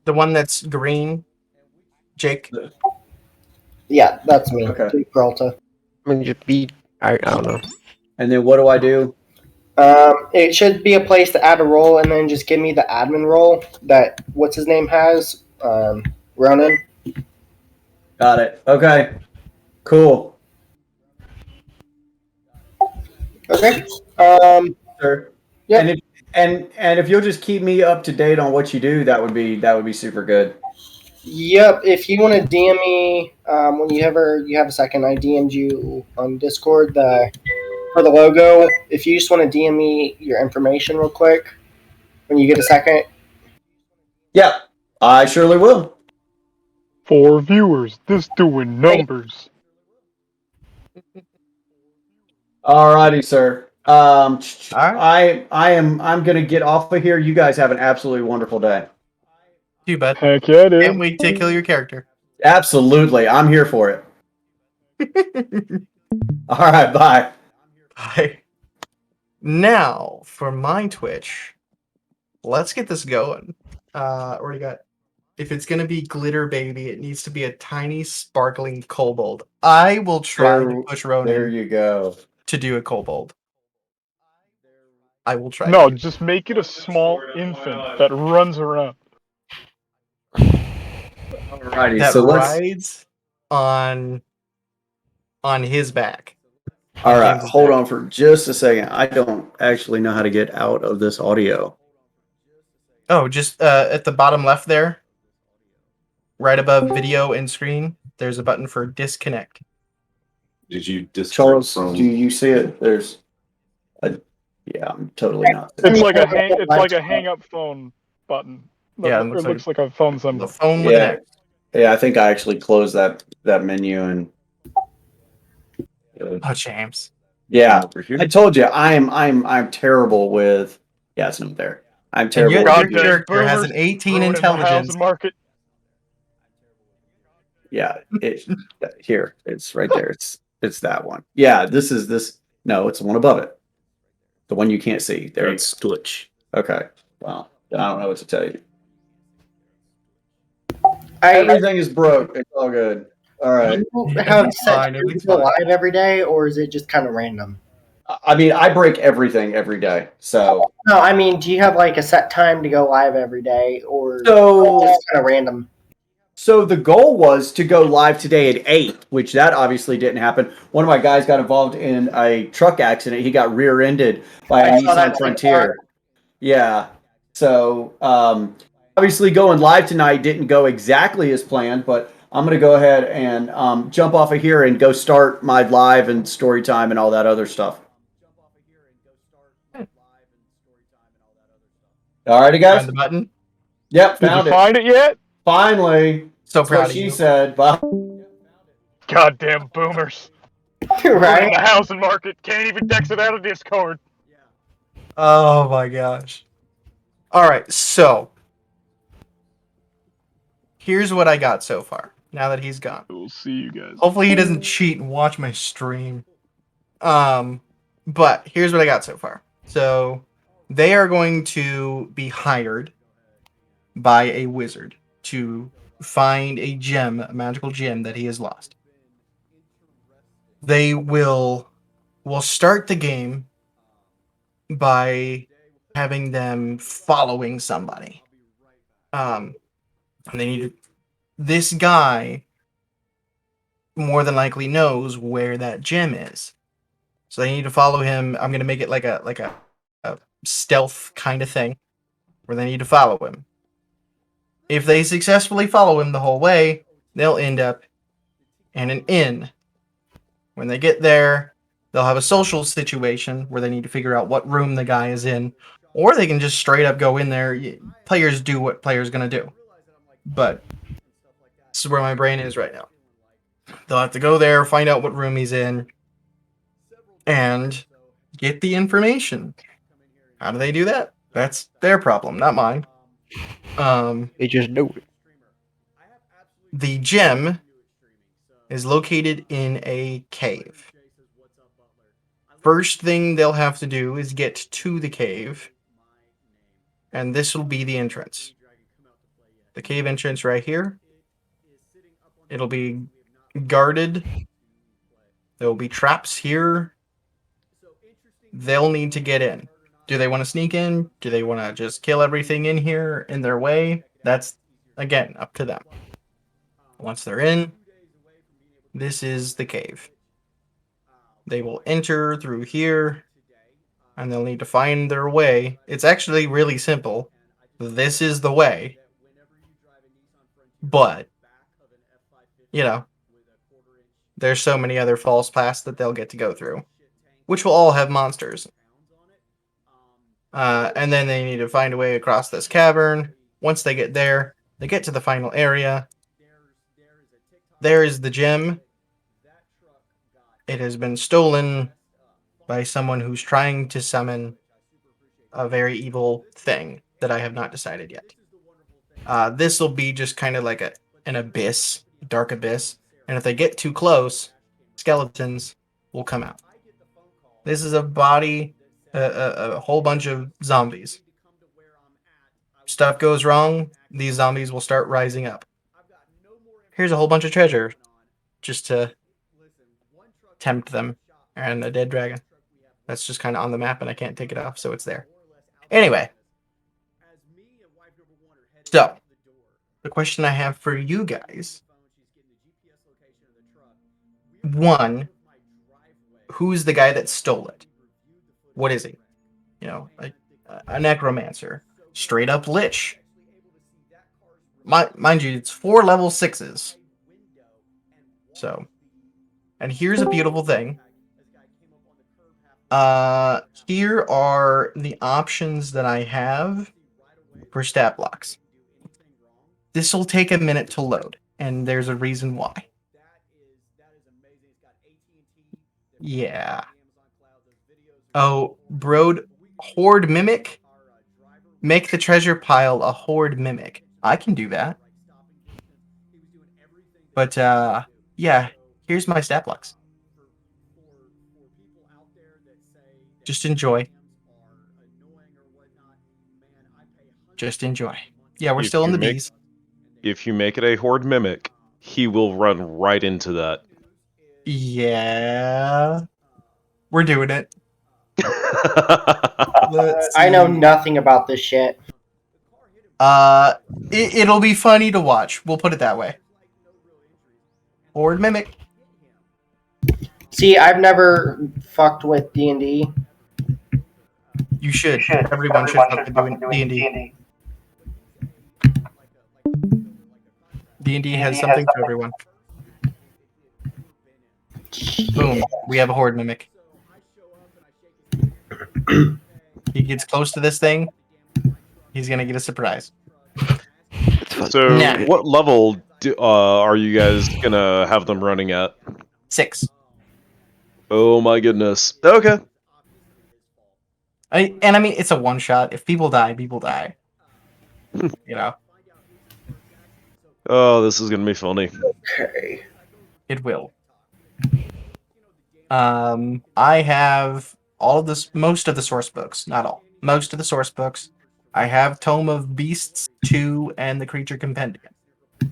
The one that's green, Jake. Yeah, that's me. Okay. Jake Peralta. I mean, just be. I don't know. And then what do I do? It should be a place to add a role, and then just give me the admin role that what's his name has. Ronan. Got it. Okay. Cool. Okay. Sure. Yeah. And if you'll just keep me up to date on what you do, that would be super good. Yep. If you want to DM me when you have a second, I DM'd you on Discord for the logo. If you just want to DM me your information real quick when you get a second. Yeah, I surely will. 4 viewers. This doing numbers. Alrighty, sir. right. I'm gonna get off of here. You guys have an absolutely wonderful day. You bet. Heck yeah, dude. Can't wait to kill your character. Absolutely, I'm here for it. All right, bye. Bye. Now, for my Twitch, let's get this going. Already got. If it's gonna be glitter baby, it needs to be a tiny sparkling kobold. I will try to push There Ronan you go. to do a kobold. I will try. No, to. just make it a small infant that runs around. Alrighty, That so let's. rides on on his back. All right, James's hold back. on for just a second. I don't actually know how to get out of this audio. Oh, just at the bottom left there, right above video and screen, there's a button for disconnect. Did you disconnect Charles, from? do you see it? There's a. Yeah, I'm totally not. It's like a hang up phone button. Yeah, It looks like a phone The symbol. phone with an X. Yeah, I think I actually closed that menu and. Oh, James. Yeah, Over here. I told you I'm terrible with. Yeah, it's not there. I'm And terrible. your with Goddamn character has an boomers 18 ruining the intelligence. housing market. Yeah, here it's right there. It's that one. Yeah, this is this. No, it's the one above it. The one you can't see. There. It's glitch. Okay. Well, I don't know what to tell you. I Everything is broke. It's all good. All right. you have It's set fine, to everything's go fine. live every day, or is it just kind of random? I mean, I break everything every day. So No, I mean, do you have like a set time to go live every day, or So- just kind of random? So the goal was to go live today at 8, which that obviously didn't happen. One of my guys got involved in a truck accident. He got rear-ended by a I saw that Nissan Frontier. Yeah. So obviously going live tonight didn't go exactly as planned, but I'm going to go ahead and jump off of here and go start my live and story time and all that other stuff. All righty, guys. Find the button. Yep, Did you found it. find it yet? Finally. So That's proud what of she you. said. Bye. Goddamn boomers. Ruining Right? the housing market. Can't even text it out of Discord. Oh my gosh. All right, so here's what I got so far. Now that he's gone. We'll see you guys. Hopefully he doesn't cheat and watch my stream. But here's what I got so far. So they are going to be hired by a wizard to find a gem, a magical gem that he has lost. They will start the game by having them following somebody. And they need to, this guy more than likely knows where that gem is. So they need to follow him. I'm gonna make it like a stealth kind of thing where they need to follow him. If they successfully follow him the whole way, they'll end up in an inn. When they get there, they'll have a social situation where they need to figure out what room the guy is in, or they can just straight up go in there. Players do what players gonna do. But this is where my brain is right now. They'll have to go there, find out what room he's in, and get the information. How do they do that? That's their problem, not mine. They just know it. The gem is located in a cave. First thing they'll have to do is get to the cave, and this will be the entrance. The cave entrance right here. It'll be guarded. There will be traps here. They'll need to get in. Do they want to sneak in? Do they want to just kill everything in here in their way? That's, again, up to them. Once they're in, this is the cave. They will enter through here, and they'll need to find their way. It's actually really simple. This is the way. But, you know, there's so many other false paths that they'll get to go through, which will all have monsters. And then they need to find a way across this cavern. Once they get there, they get to the final area. There is the gem. It has been stolen by someone who's trying to summon a very evil thing that I have not decided yet. This will be just kind of like an abyss, a dark abyss. And if they get too close, skeletons will come out. This is a body, a whole bunch of zombies. Stuff goes wrong, these zombies will start rising up. Here's a whole bunch of treasure just to tempt them, and a dead dragon. That's just kind of on the map, and I can't take it off, so it's there. Anyway, so the question I have for you guys one, who's the guy that stole it? What is he? You know, a necromancer, straight up lich. Mind you, it's 4 level 6s. So, and here's a beautiful thing. Here are the options that I have for stat blocks. This will take a minute to load, and there's a reason why. Yeah. Oh, Broad Horde Mimic? Make the treasure pile a Horde Mimic. I can do that. But, yeah, here's my stat blocks. Just enjoy. Just enjoy. Yeah, we're If still in you the make- bees. If you make it a Horde Mimic, he will run right into that. Yeah. We're doing it. I know nothing about this shit. It'll be funny to watch. We'll put it that way. Horde Mimic. See, I've never fucked with D&D. You should. Everyone should fuck with D&D. D&D has something for everyone. Boom. We have a Horde Mimic. He gets close to this thing, he's gonna get a surprise. So, Nah. what level are you guys gonna have them running at? 6. Oh my goodness. Okay. I mean, it's a one-shot. If people die, people die. You know? Oh, this is gonna be funny. Okay. It will. I have most of the source books. Not all. Most of the source books. I have Tome of Beasts 2 and the Creature Compendium.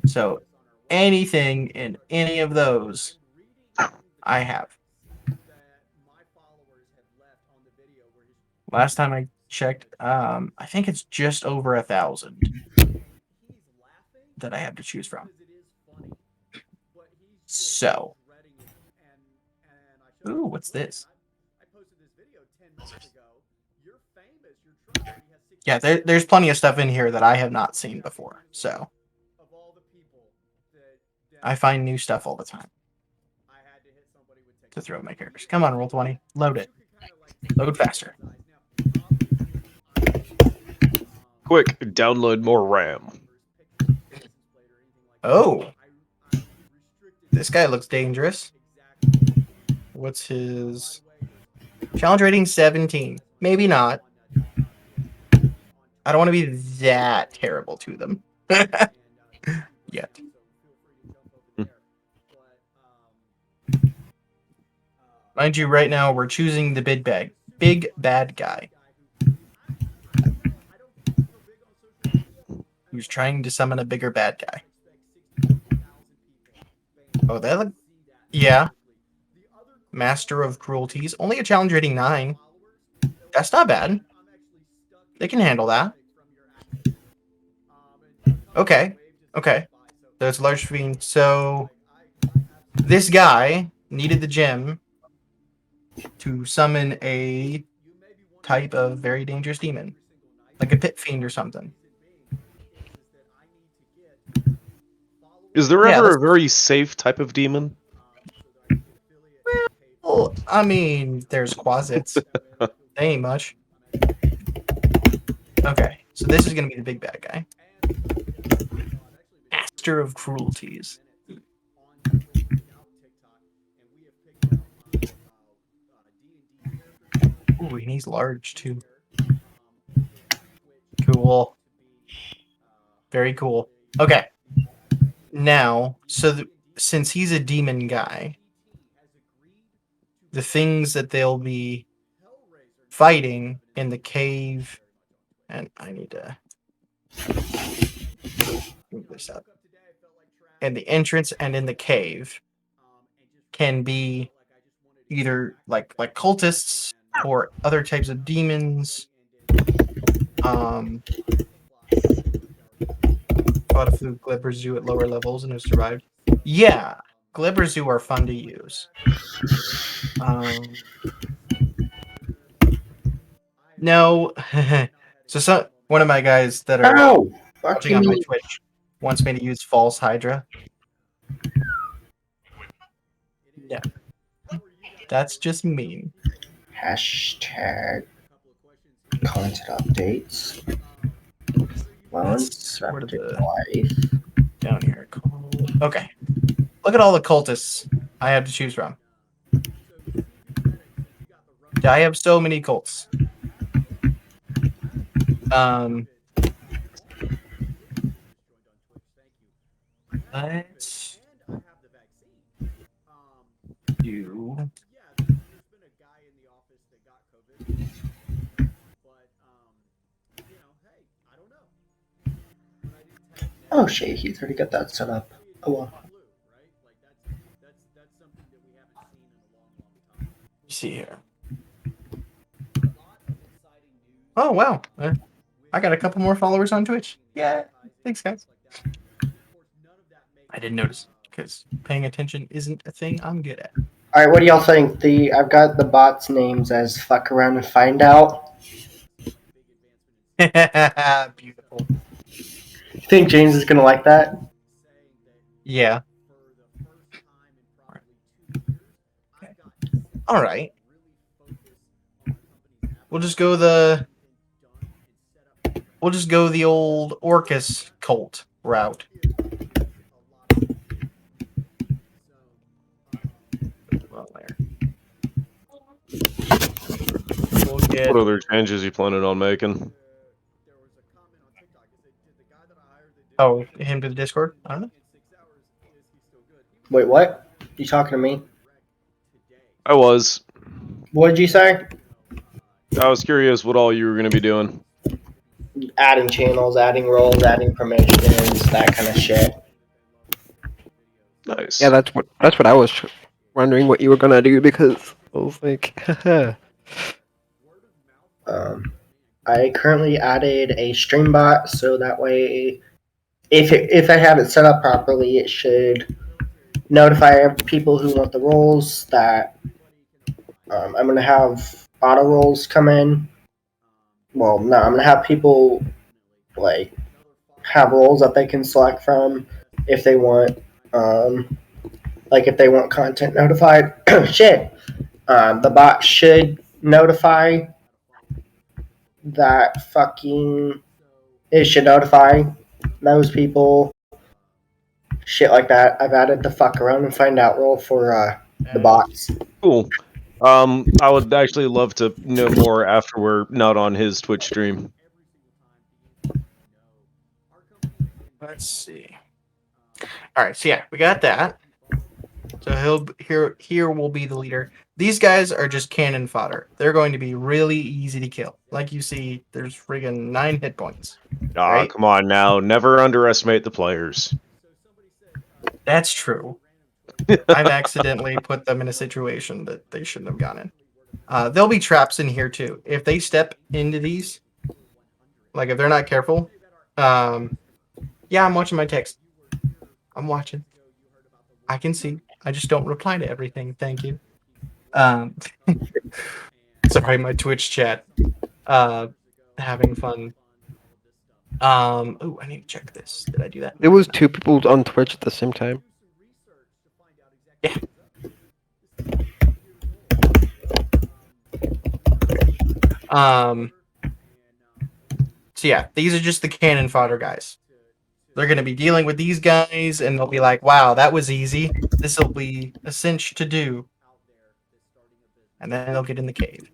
So, anything in any of those, I have. Last time I checked, I think it's just over 1,000 that I have to choose from. So, ooh, what's this? Yeah, there's plenty of stuff in here that I have not seen before. So, I find new stuff all the time to throw at my characters. Come on, roll 20. Load it. Load faster. Quick, download more RAM. Oh. This guy looks dangerous. What's his challenge rating? 17. Maybe not. I don't want to be that terrible to them. Yet. Mind you, right now we're choosing the big bad guy. Who's trying to summon a bigger bad guy. Oh, that look... Yeah. Master of Cruelties. Only a challenge rating 9. That's not bad. They can handle that. Okay. Okay. There's a large fiend. So, this guy needed the gem to summon a type of very dangerous demon. Like a pit fiend or something. Is there ever a very safe type of demon? Well, I mean, there's quasits. They ain't much. Okay, so this is going to be the big bad guy. Master of Cruelties. Ooh, and he's large, too. Cool. Very cool. Okay. Now, so since he's a demon guy, the things that they'll be fighting in the cave, and I need to move this up, and the entrance and in the cave can be either like cultists or other types of demons. Fought a fluke lepers do at lower levels and have survived. Yeah, Glibberzoo are fun to use. No. So one of my guys that are Ow! Fuck watching you on my mean? Twitch wants me to use False Hydra. Yeah. That's just mean. Hashtag content updates. That's where Unexpected the life. down here. Okay. Look at all the cultists I have to choose from. I have so many cults. Let's do. Oh shit, he's already got that set up. Oh well. See here. Oh wow, I got a couple more followers on Twitch. Yeah, thanks guys. I didn't notice because paying attention isn't a thing I'm good at. All right, what do y'all think? I've got the bots' names as "fuck around and find out." Beautiful. You think James is gonna like that? Yeah. Okay. All right. We'll just go the old Orcus cult route. Well, there. We'll get. What other changes you planning on making? Oh, him to the Discord? I don't know. Wait, what? You talking to me? I was. What did you say? I was curious what all you were going to be doing. Adding channels, adding roles, adding permissions, that kind of shit. Nice. Yeah, that's what I was wondering what you were gonna do because I was like, I currently added a stream bot, so that way, if I have it set up properly, it should notify people who want the roles that I'm going to have auto roles come in. Well, no, I'm going to have people like have roles that they can select from if they want, like if they want content notified. Shit, the bot should notify that fucking. It should notify those people. Shit like that. I've added the fuck around and find out role for the bots. Cool. I would actually love to know more after we're not on his Twitch stream. Let's see. All right, so yeah, we got that. So here will be the leader. These guys are just cannon fodder. They're going to be really easy to kill. Like you see, there's friggin' 9 hit points. Ah, Right? come on now. Never underestimate the players. That's true. I've accidentally put them in a situation that they shouldn't have gone in. There'll be traps in here too. If they step into these, like if they're not careful, yeah, I'm watching my text. I'm watching. I can see. I just don't reply to everything. Thank you. Sorry, my Twitch chat. Having fun. Oh, I need to check this. Did I do that? it was 2 people on Twitch at the same time. Yeah. So yeah, these are just the cannon fodder guys. They're going to be dealing with these guys, and they'll be like, wow, that was easy. This will be a cinch to do. And then they'll get in the cave.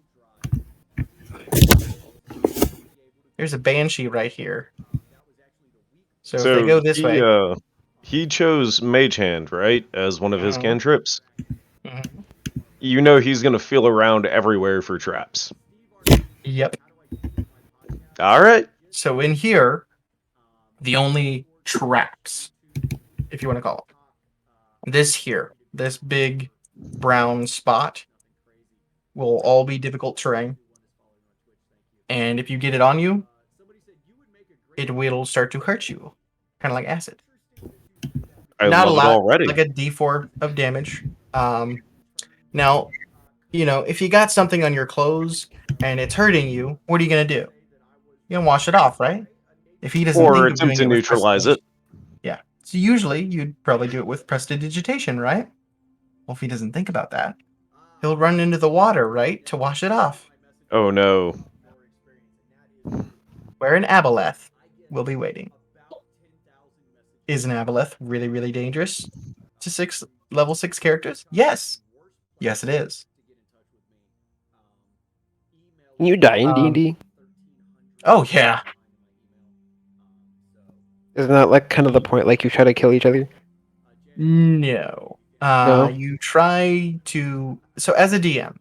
There's a Banshee right here. So if they go this way... he chose Mage Hand, right, as one of his cantrips? Mhm. You know he's going to feel around everywhere for traps. Yep. All right. So in here, the only traps, if you want to call it, this big brown spot, will all be difficult terrain. And if you get it on you, it will start to hurt you, kind of like acid. I not a love it lot, already. like a D4 of damage. Now, if you got something on your clothes and it's hurting you, what are you gonna do? You're gonna wash it off, right? If he doesn't Or think of attempt doing to it with neutralize it. yeah. So usually you'd probably do it with prestidigitation, right? Well, if he doesn't think about that, he'll run into the water, right, to wash it off. Oh no. Where an aboleth will be waiting. Is an aboleth really, really dangerous to level 6 characters? Yes. Yes, it is. Can you die in Um, D&D? Oh, yeah. Isn't that like kind of the point? Like you try to kill each other? No. No? You try to... So as a DM,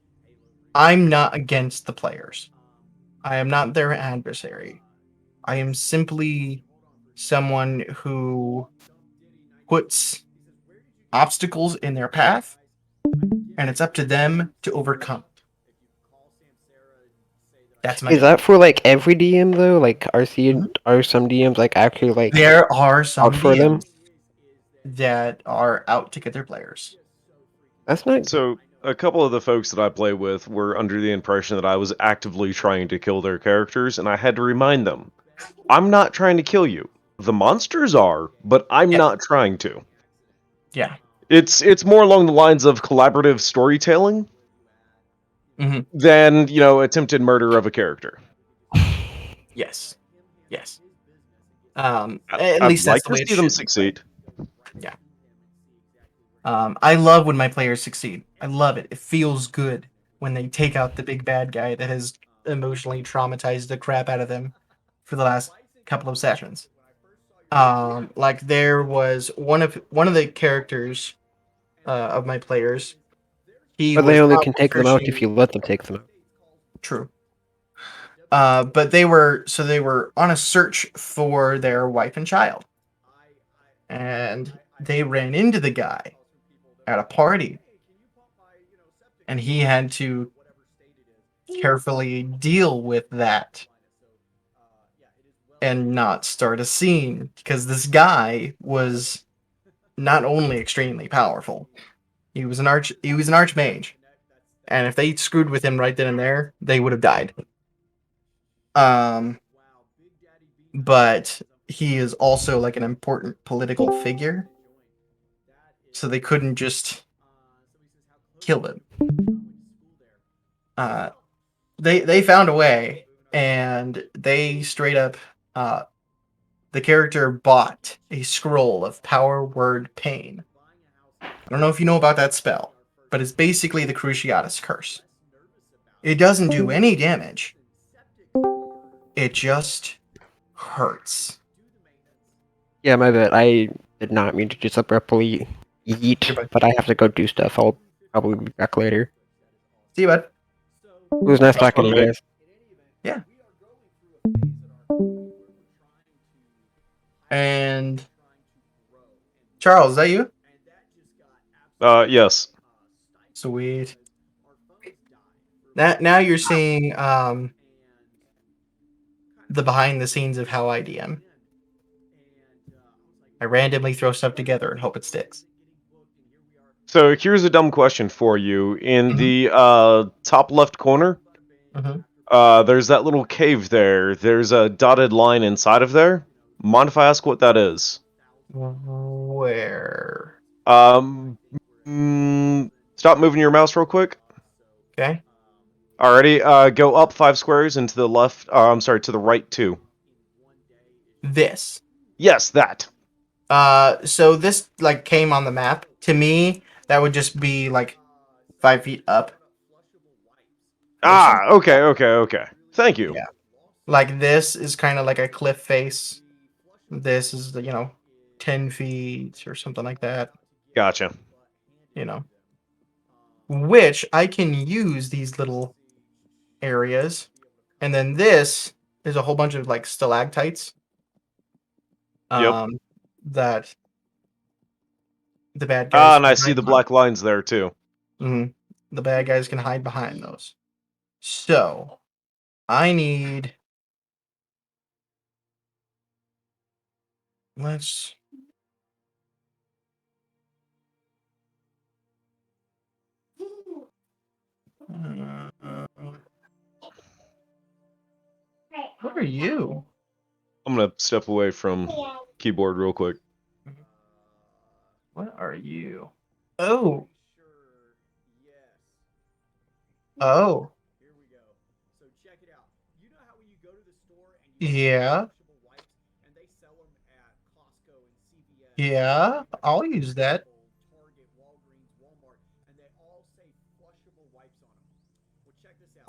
I'm not against the players. I am not their adversary. I am simply someone who puts obstacles in their path, and it's up to them to overcome. That's my Is job. that for like every DM though? Like are some DMs like actually like There are some out for them? DMs that are out to get their players. That's not So a couple of the folks that I play with were under the impression that I was actively trying to kill their characters, and I had to remind them, I'm not trying to kill you. The monsters are, but I'm Yeah. not trying to. Yeah. It's more along the lines of collaborative storytelling Mhm. than, attempted murder of a character. Yes. Yes. I- At I'd least that's like the to way it see them should be. succeed. Yeah. I love when my players succeed. I love it. It feels good when they take out the big bad guy that has emotionally traumatized the crap out of them for the last couple of sessions. Like there was one of the characters of my players. He but they was only not can take them out if proficient. you let them take them out. True. But they were on a search for their wife and child, and they ran into the guy at a party, and he had to carefully deal with that and not start a scene because this guy was not only extremely powerful, he was an archmage, and if they screwed with him right then and there, they would have died. But he is also like an important political figure, so they couldn't just kill him. They found a way, and they straight up the character bought a scroll of power word pain. I don't know if you know about that spell, but it's basically the Cruciatus curse. It doesn't do any damage. It just hurts. Yeah, my bad. I did not mean to just abruptly yeet, Goodbye. but I have to go do stuff. I'll probably be back later. See you, bud. It was nice talking to you fun, guys. Yeah. And Charles, is that you? Yes. Sweet. Now you're seeing the behind the scenes of how I DM. I randomly throw stuff together and hope it sticks. So here's a dumb question for you. In the top left corner, there's that little cave there. There's a dotted line inside of there. Mind if I ask what that is? Where? Stop moving your mouse real quick. Okay. Alrighty, go up 5 squares and to the left. I'm sorry, to the right 2. This. Yes, that. So this like came on the map. To me, that would just be like 5 feet up. Or something. Okay. Thank you. Yeah. Like this is kind of like a cliff face. This is 10 feet or something like that. Gotcha. Which I can use these little areas. And then this is a whole bunch of like stalactites. Yep. That the bad guys. And I see the black lines there too. Mm-hmm. The bad guys can hide behind those. So I need. Let's. What are you? I'm gonna step away from keyboard real quick. What are you? Oh. Oh. Yeah. Yeah, I'll use that.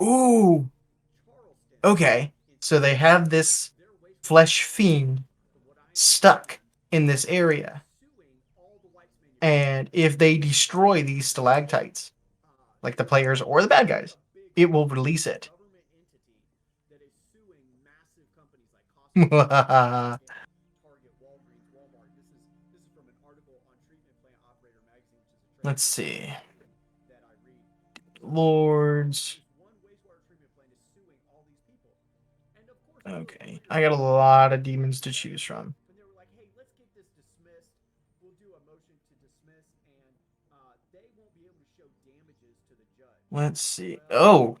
Ooh. Okay. So they have this flesh fiend stuck in this area. And if they destroy these stalactites, like the players or the bad guys, it will release it. Let's see. Lords. Okay, I got a lot of demons to choose from. Let's see. Oh.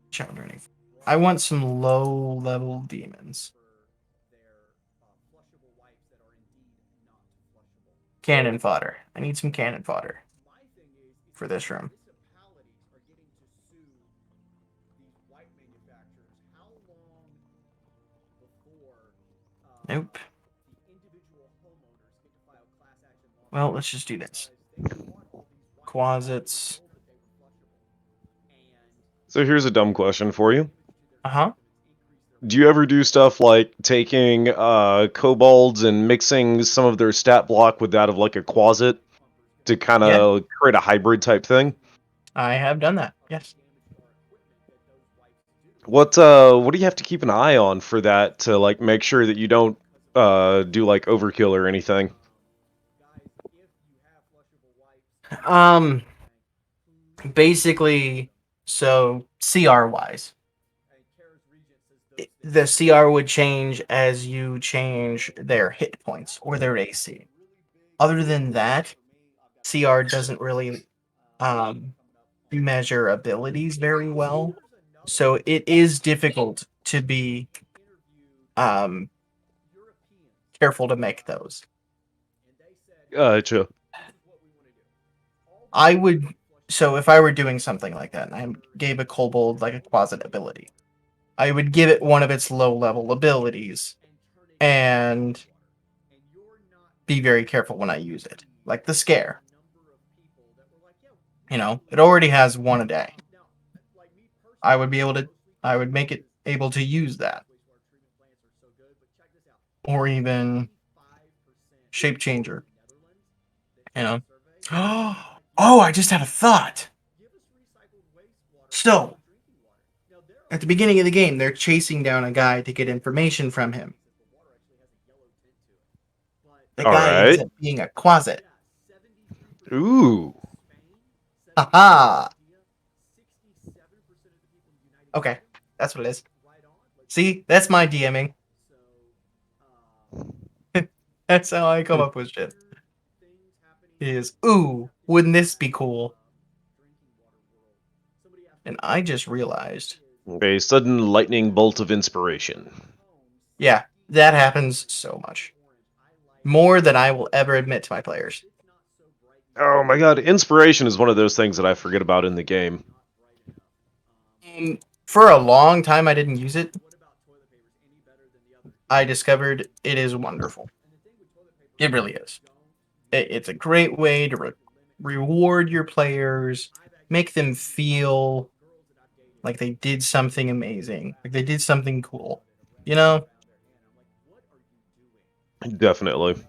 Chapter 94. I want some low-level demons. Cannon fodder. I need some cannon fodder for this room. Nope. Well, let's just do this. Closets. So here's a dumb question for you. Uh-huh. Do you ever do stuff like taking kobolds and mixing some of their stat block with that of like a closet to kind of create a hybrid type thing? I have done that. Yes. What do you have to keep an eye on for that to like make sure that you don't do like overkill or anything? Basically, so CR wise, the CR would change as you change their hit points or their AC. Other than that, CR doesn't really measure abilities very well, so it is difficult to be careful to make those. Gotcha. I would, so if I were doing something like that, and I gave a kobold like a closet ability, I would give it one of its low-level abilities, and be very careful when I use it. Like the scare. You know, it already has one a day. I would make it able to use that. Or even shape changer. You know? Oh, I just had a thought. So, at the beginning of the game, they're chasing down a guy to get information from him. The guy ends up being a closet. Ooh. Haha. Okay, that's what it is. See, that's my DMing. That's how I come up with shit. Ooh, wouldn't this be cool? And I just realized. A sudden lightning bolt of inspiration. Yeah, that happens so much. More than I will ever admit to my players. Oh my god, inspiration is one of those things that I forget about in the game. For a long time, I didn't use it. I discovered it is wonderful. It really is. It's a great way to reward your players, make them feel like they did something amazing, like they did something cool. You know? Definitely.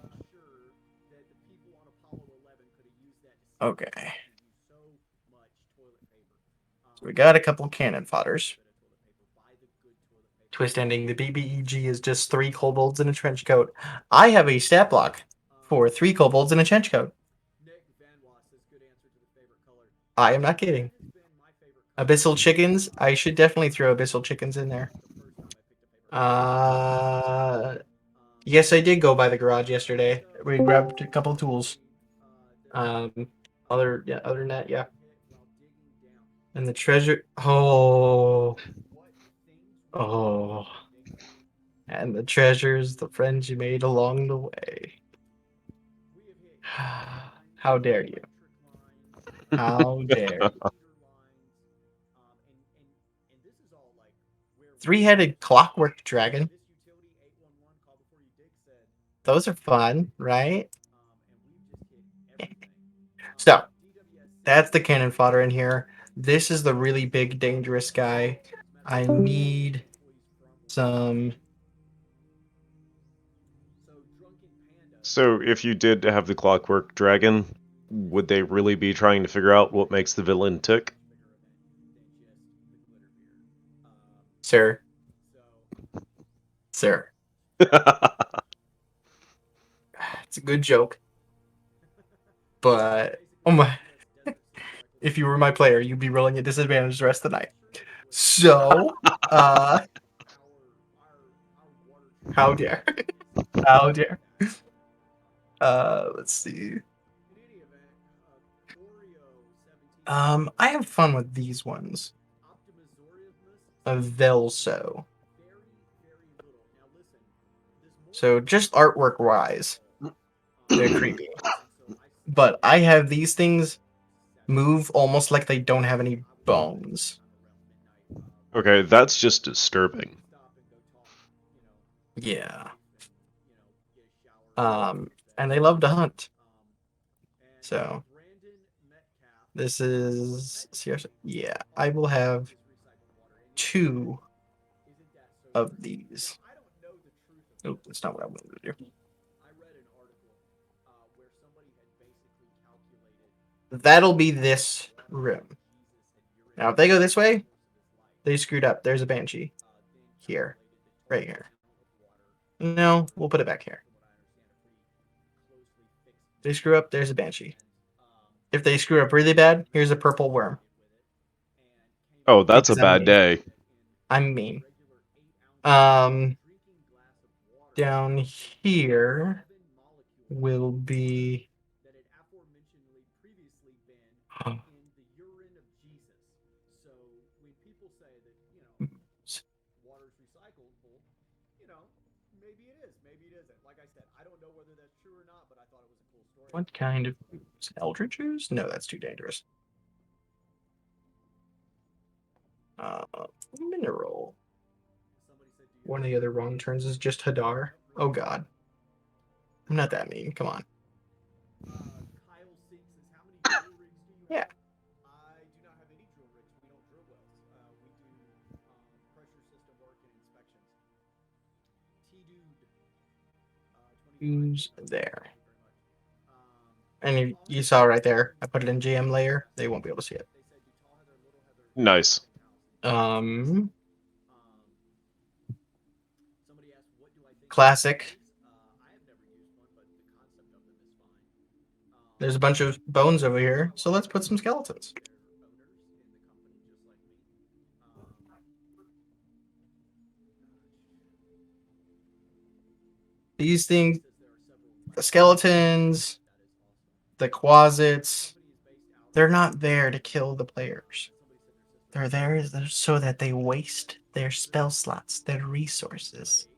Okay. So we got a couple cannon fodders. Twist ending, the BBEG is just 3 kobolds in a trench coat. I have a stat block for 3 kobolds in a trench coat. I am not kidding. Abyssal chickens, I should definitely throw abyssal chickens in there. Yes, I did go by the garage yesterday. We grabbed a couple of tools. Other than that, yeah. And the treasure. Oh. And the treasures, the friends you made along the way. How dare you? How dare you? Three-headed clockwork dragon. Those are fun, right? So, that's the cannon fodder in here. This is the really big, dangerous guy. I need some... So, if you did have the Clockwork Dragon, would they really be trying to figure out what makes the villain tick? Sir. It's a good joke. But, oh my... If you were my player, you'd be rolling at disadvantage the rest of the night. So, how dare. How dare. Let's see. I have fun with these ones. A Velso. So just artwork wise, they're creepy. But I have these things move almost like they don't have any bones. Okay, that's just disturbing. Yeah. And they love to hunt. So this is seriously, yeah, I will have 2 of these. Oh, that's not what I wanted to do. That'll be this room. Now, if they go this way, they screwed up. There's a banshee. Here. Right here. No, we'll put it back here. If they screw up, there's a banshee. If they screw up really bad, here's a purple worm. Oh, that's a Because I'm bad mean. day. I'm mean. Down here will be... What kind of eldritch ooze? No, that's too dangerous. Mineral. One of the other wrong turns is just Hadar. Oh god. I'm not that mean. Come on. Yeah. Who's there? And you saw right there, I put it in GM layer. They won't be able to see it. Nice. Classic. There's a bunch of bones over here, so let's put some skeletons. These things, the skeletons, the closets, they're not there to kill the players. They're there so that they waste their spell slots, their resources.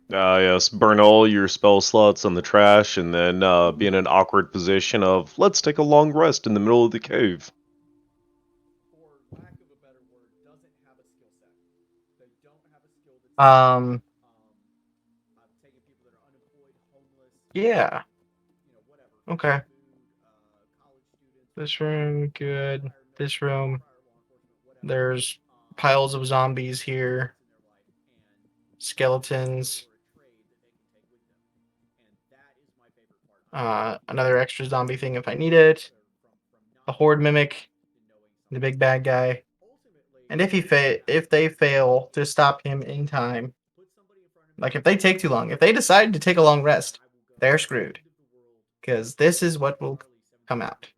Yes, burn all your spell slots on the trash and then be in an awkward position of, let's take a long rest in the middle of the cave. Yeah. Okay. This room, good. This room, there's piles of zombies here. Skeletons. Another extra zombie thing if I need it. A horde mimic. The big bad guy. And if they fail to stop him in time, like if they take too long, if they decide to take a long rest, they're screwed. Because this is what will come out.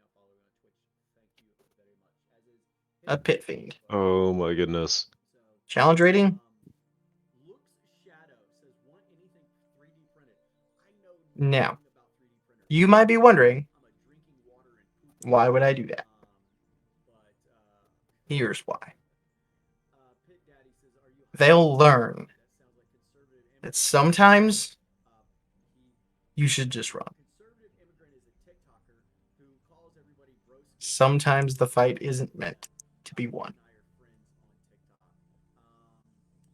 A pit fiend. Oh my goodness. Challenge rating Now, you might be wondering, why would I do that? Here's why. They'll learn that sometimes you should just run. Sometimes the fight isn't meant to be won.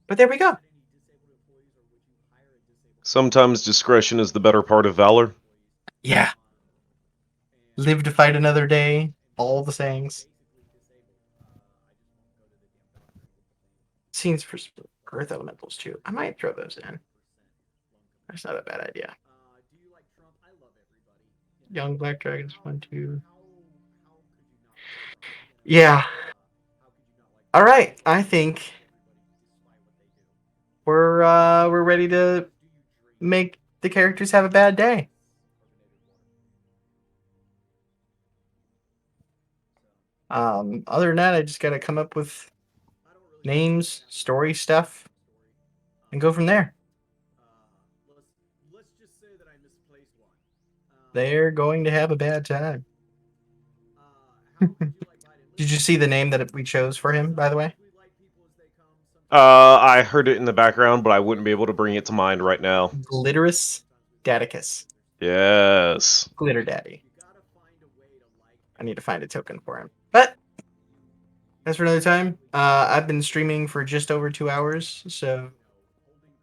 But there we go. Sometimes discretion is the better part of valor. Yeah. Live to fight another day. All the sayings. Scenes for earth elementals too. I might throw those in. That's not a bad idea. Young Black Dragons 1, 2. Yeah. All right. I think we're ready to make the characters have a bad day. Other than that, I just gotta come up with names, story stuff, and go from there. They're going to have a bad time. Did you see the name that we chose for him, by the way? I heard it in the background, but I wouldn't be able to bring it to mind right now. Glitterous Daticus. Yes. Glitter Daddy. I need to find a token for him. But that's for another time. I've been streaming for just over 2 hours, so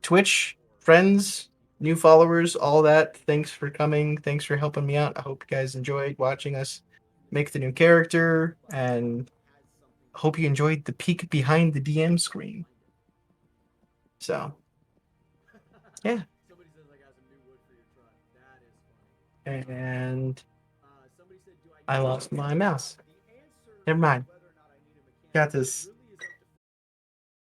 Twitch, friends, new followers, all that. Thanks for coming. Thanks for helping me out. I hope you guys enjoyed watching us make the new character, and hope you enjoyed the peek behind the DM screen. So, yeah. And I lost my mouse. Never mind. Got this.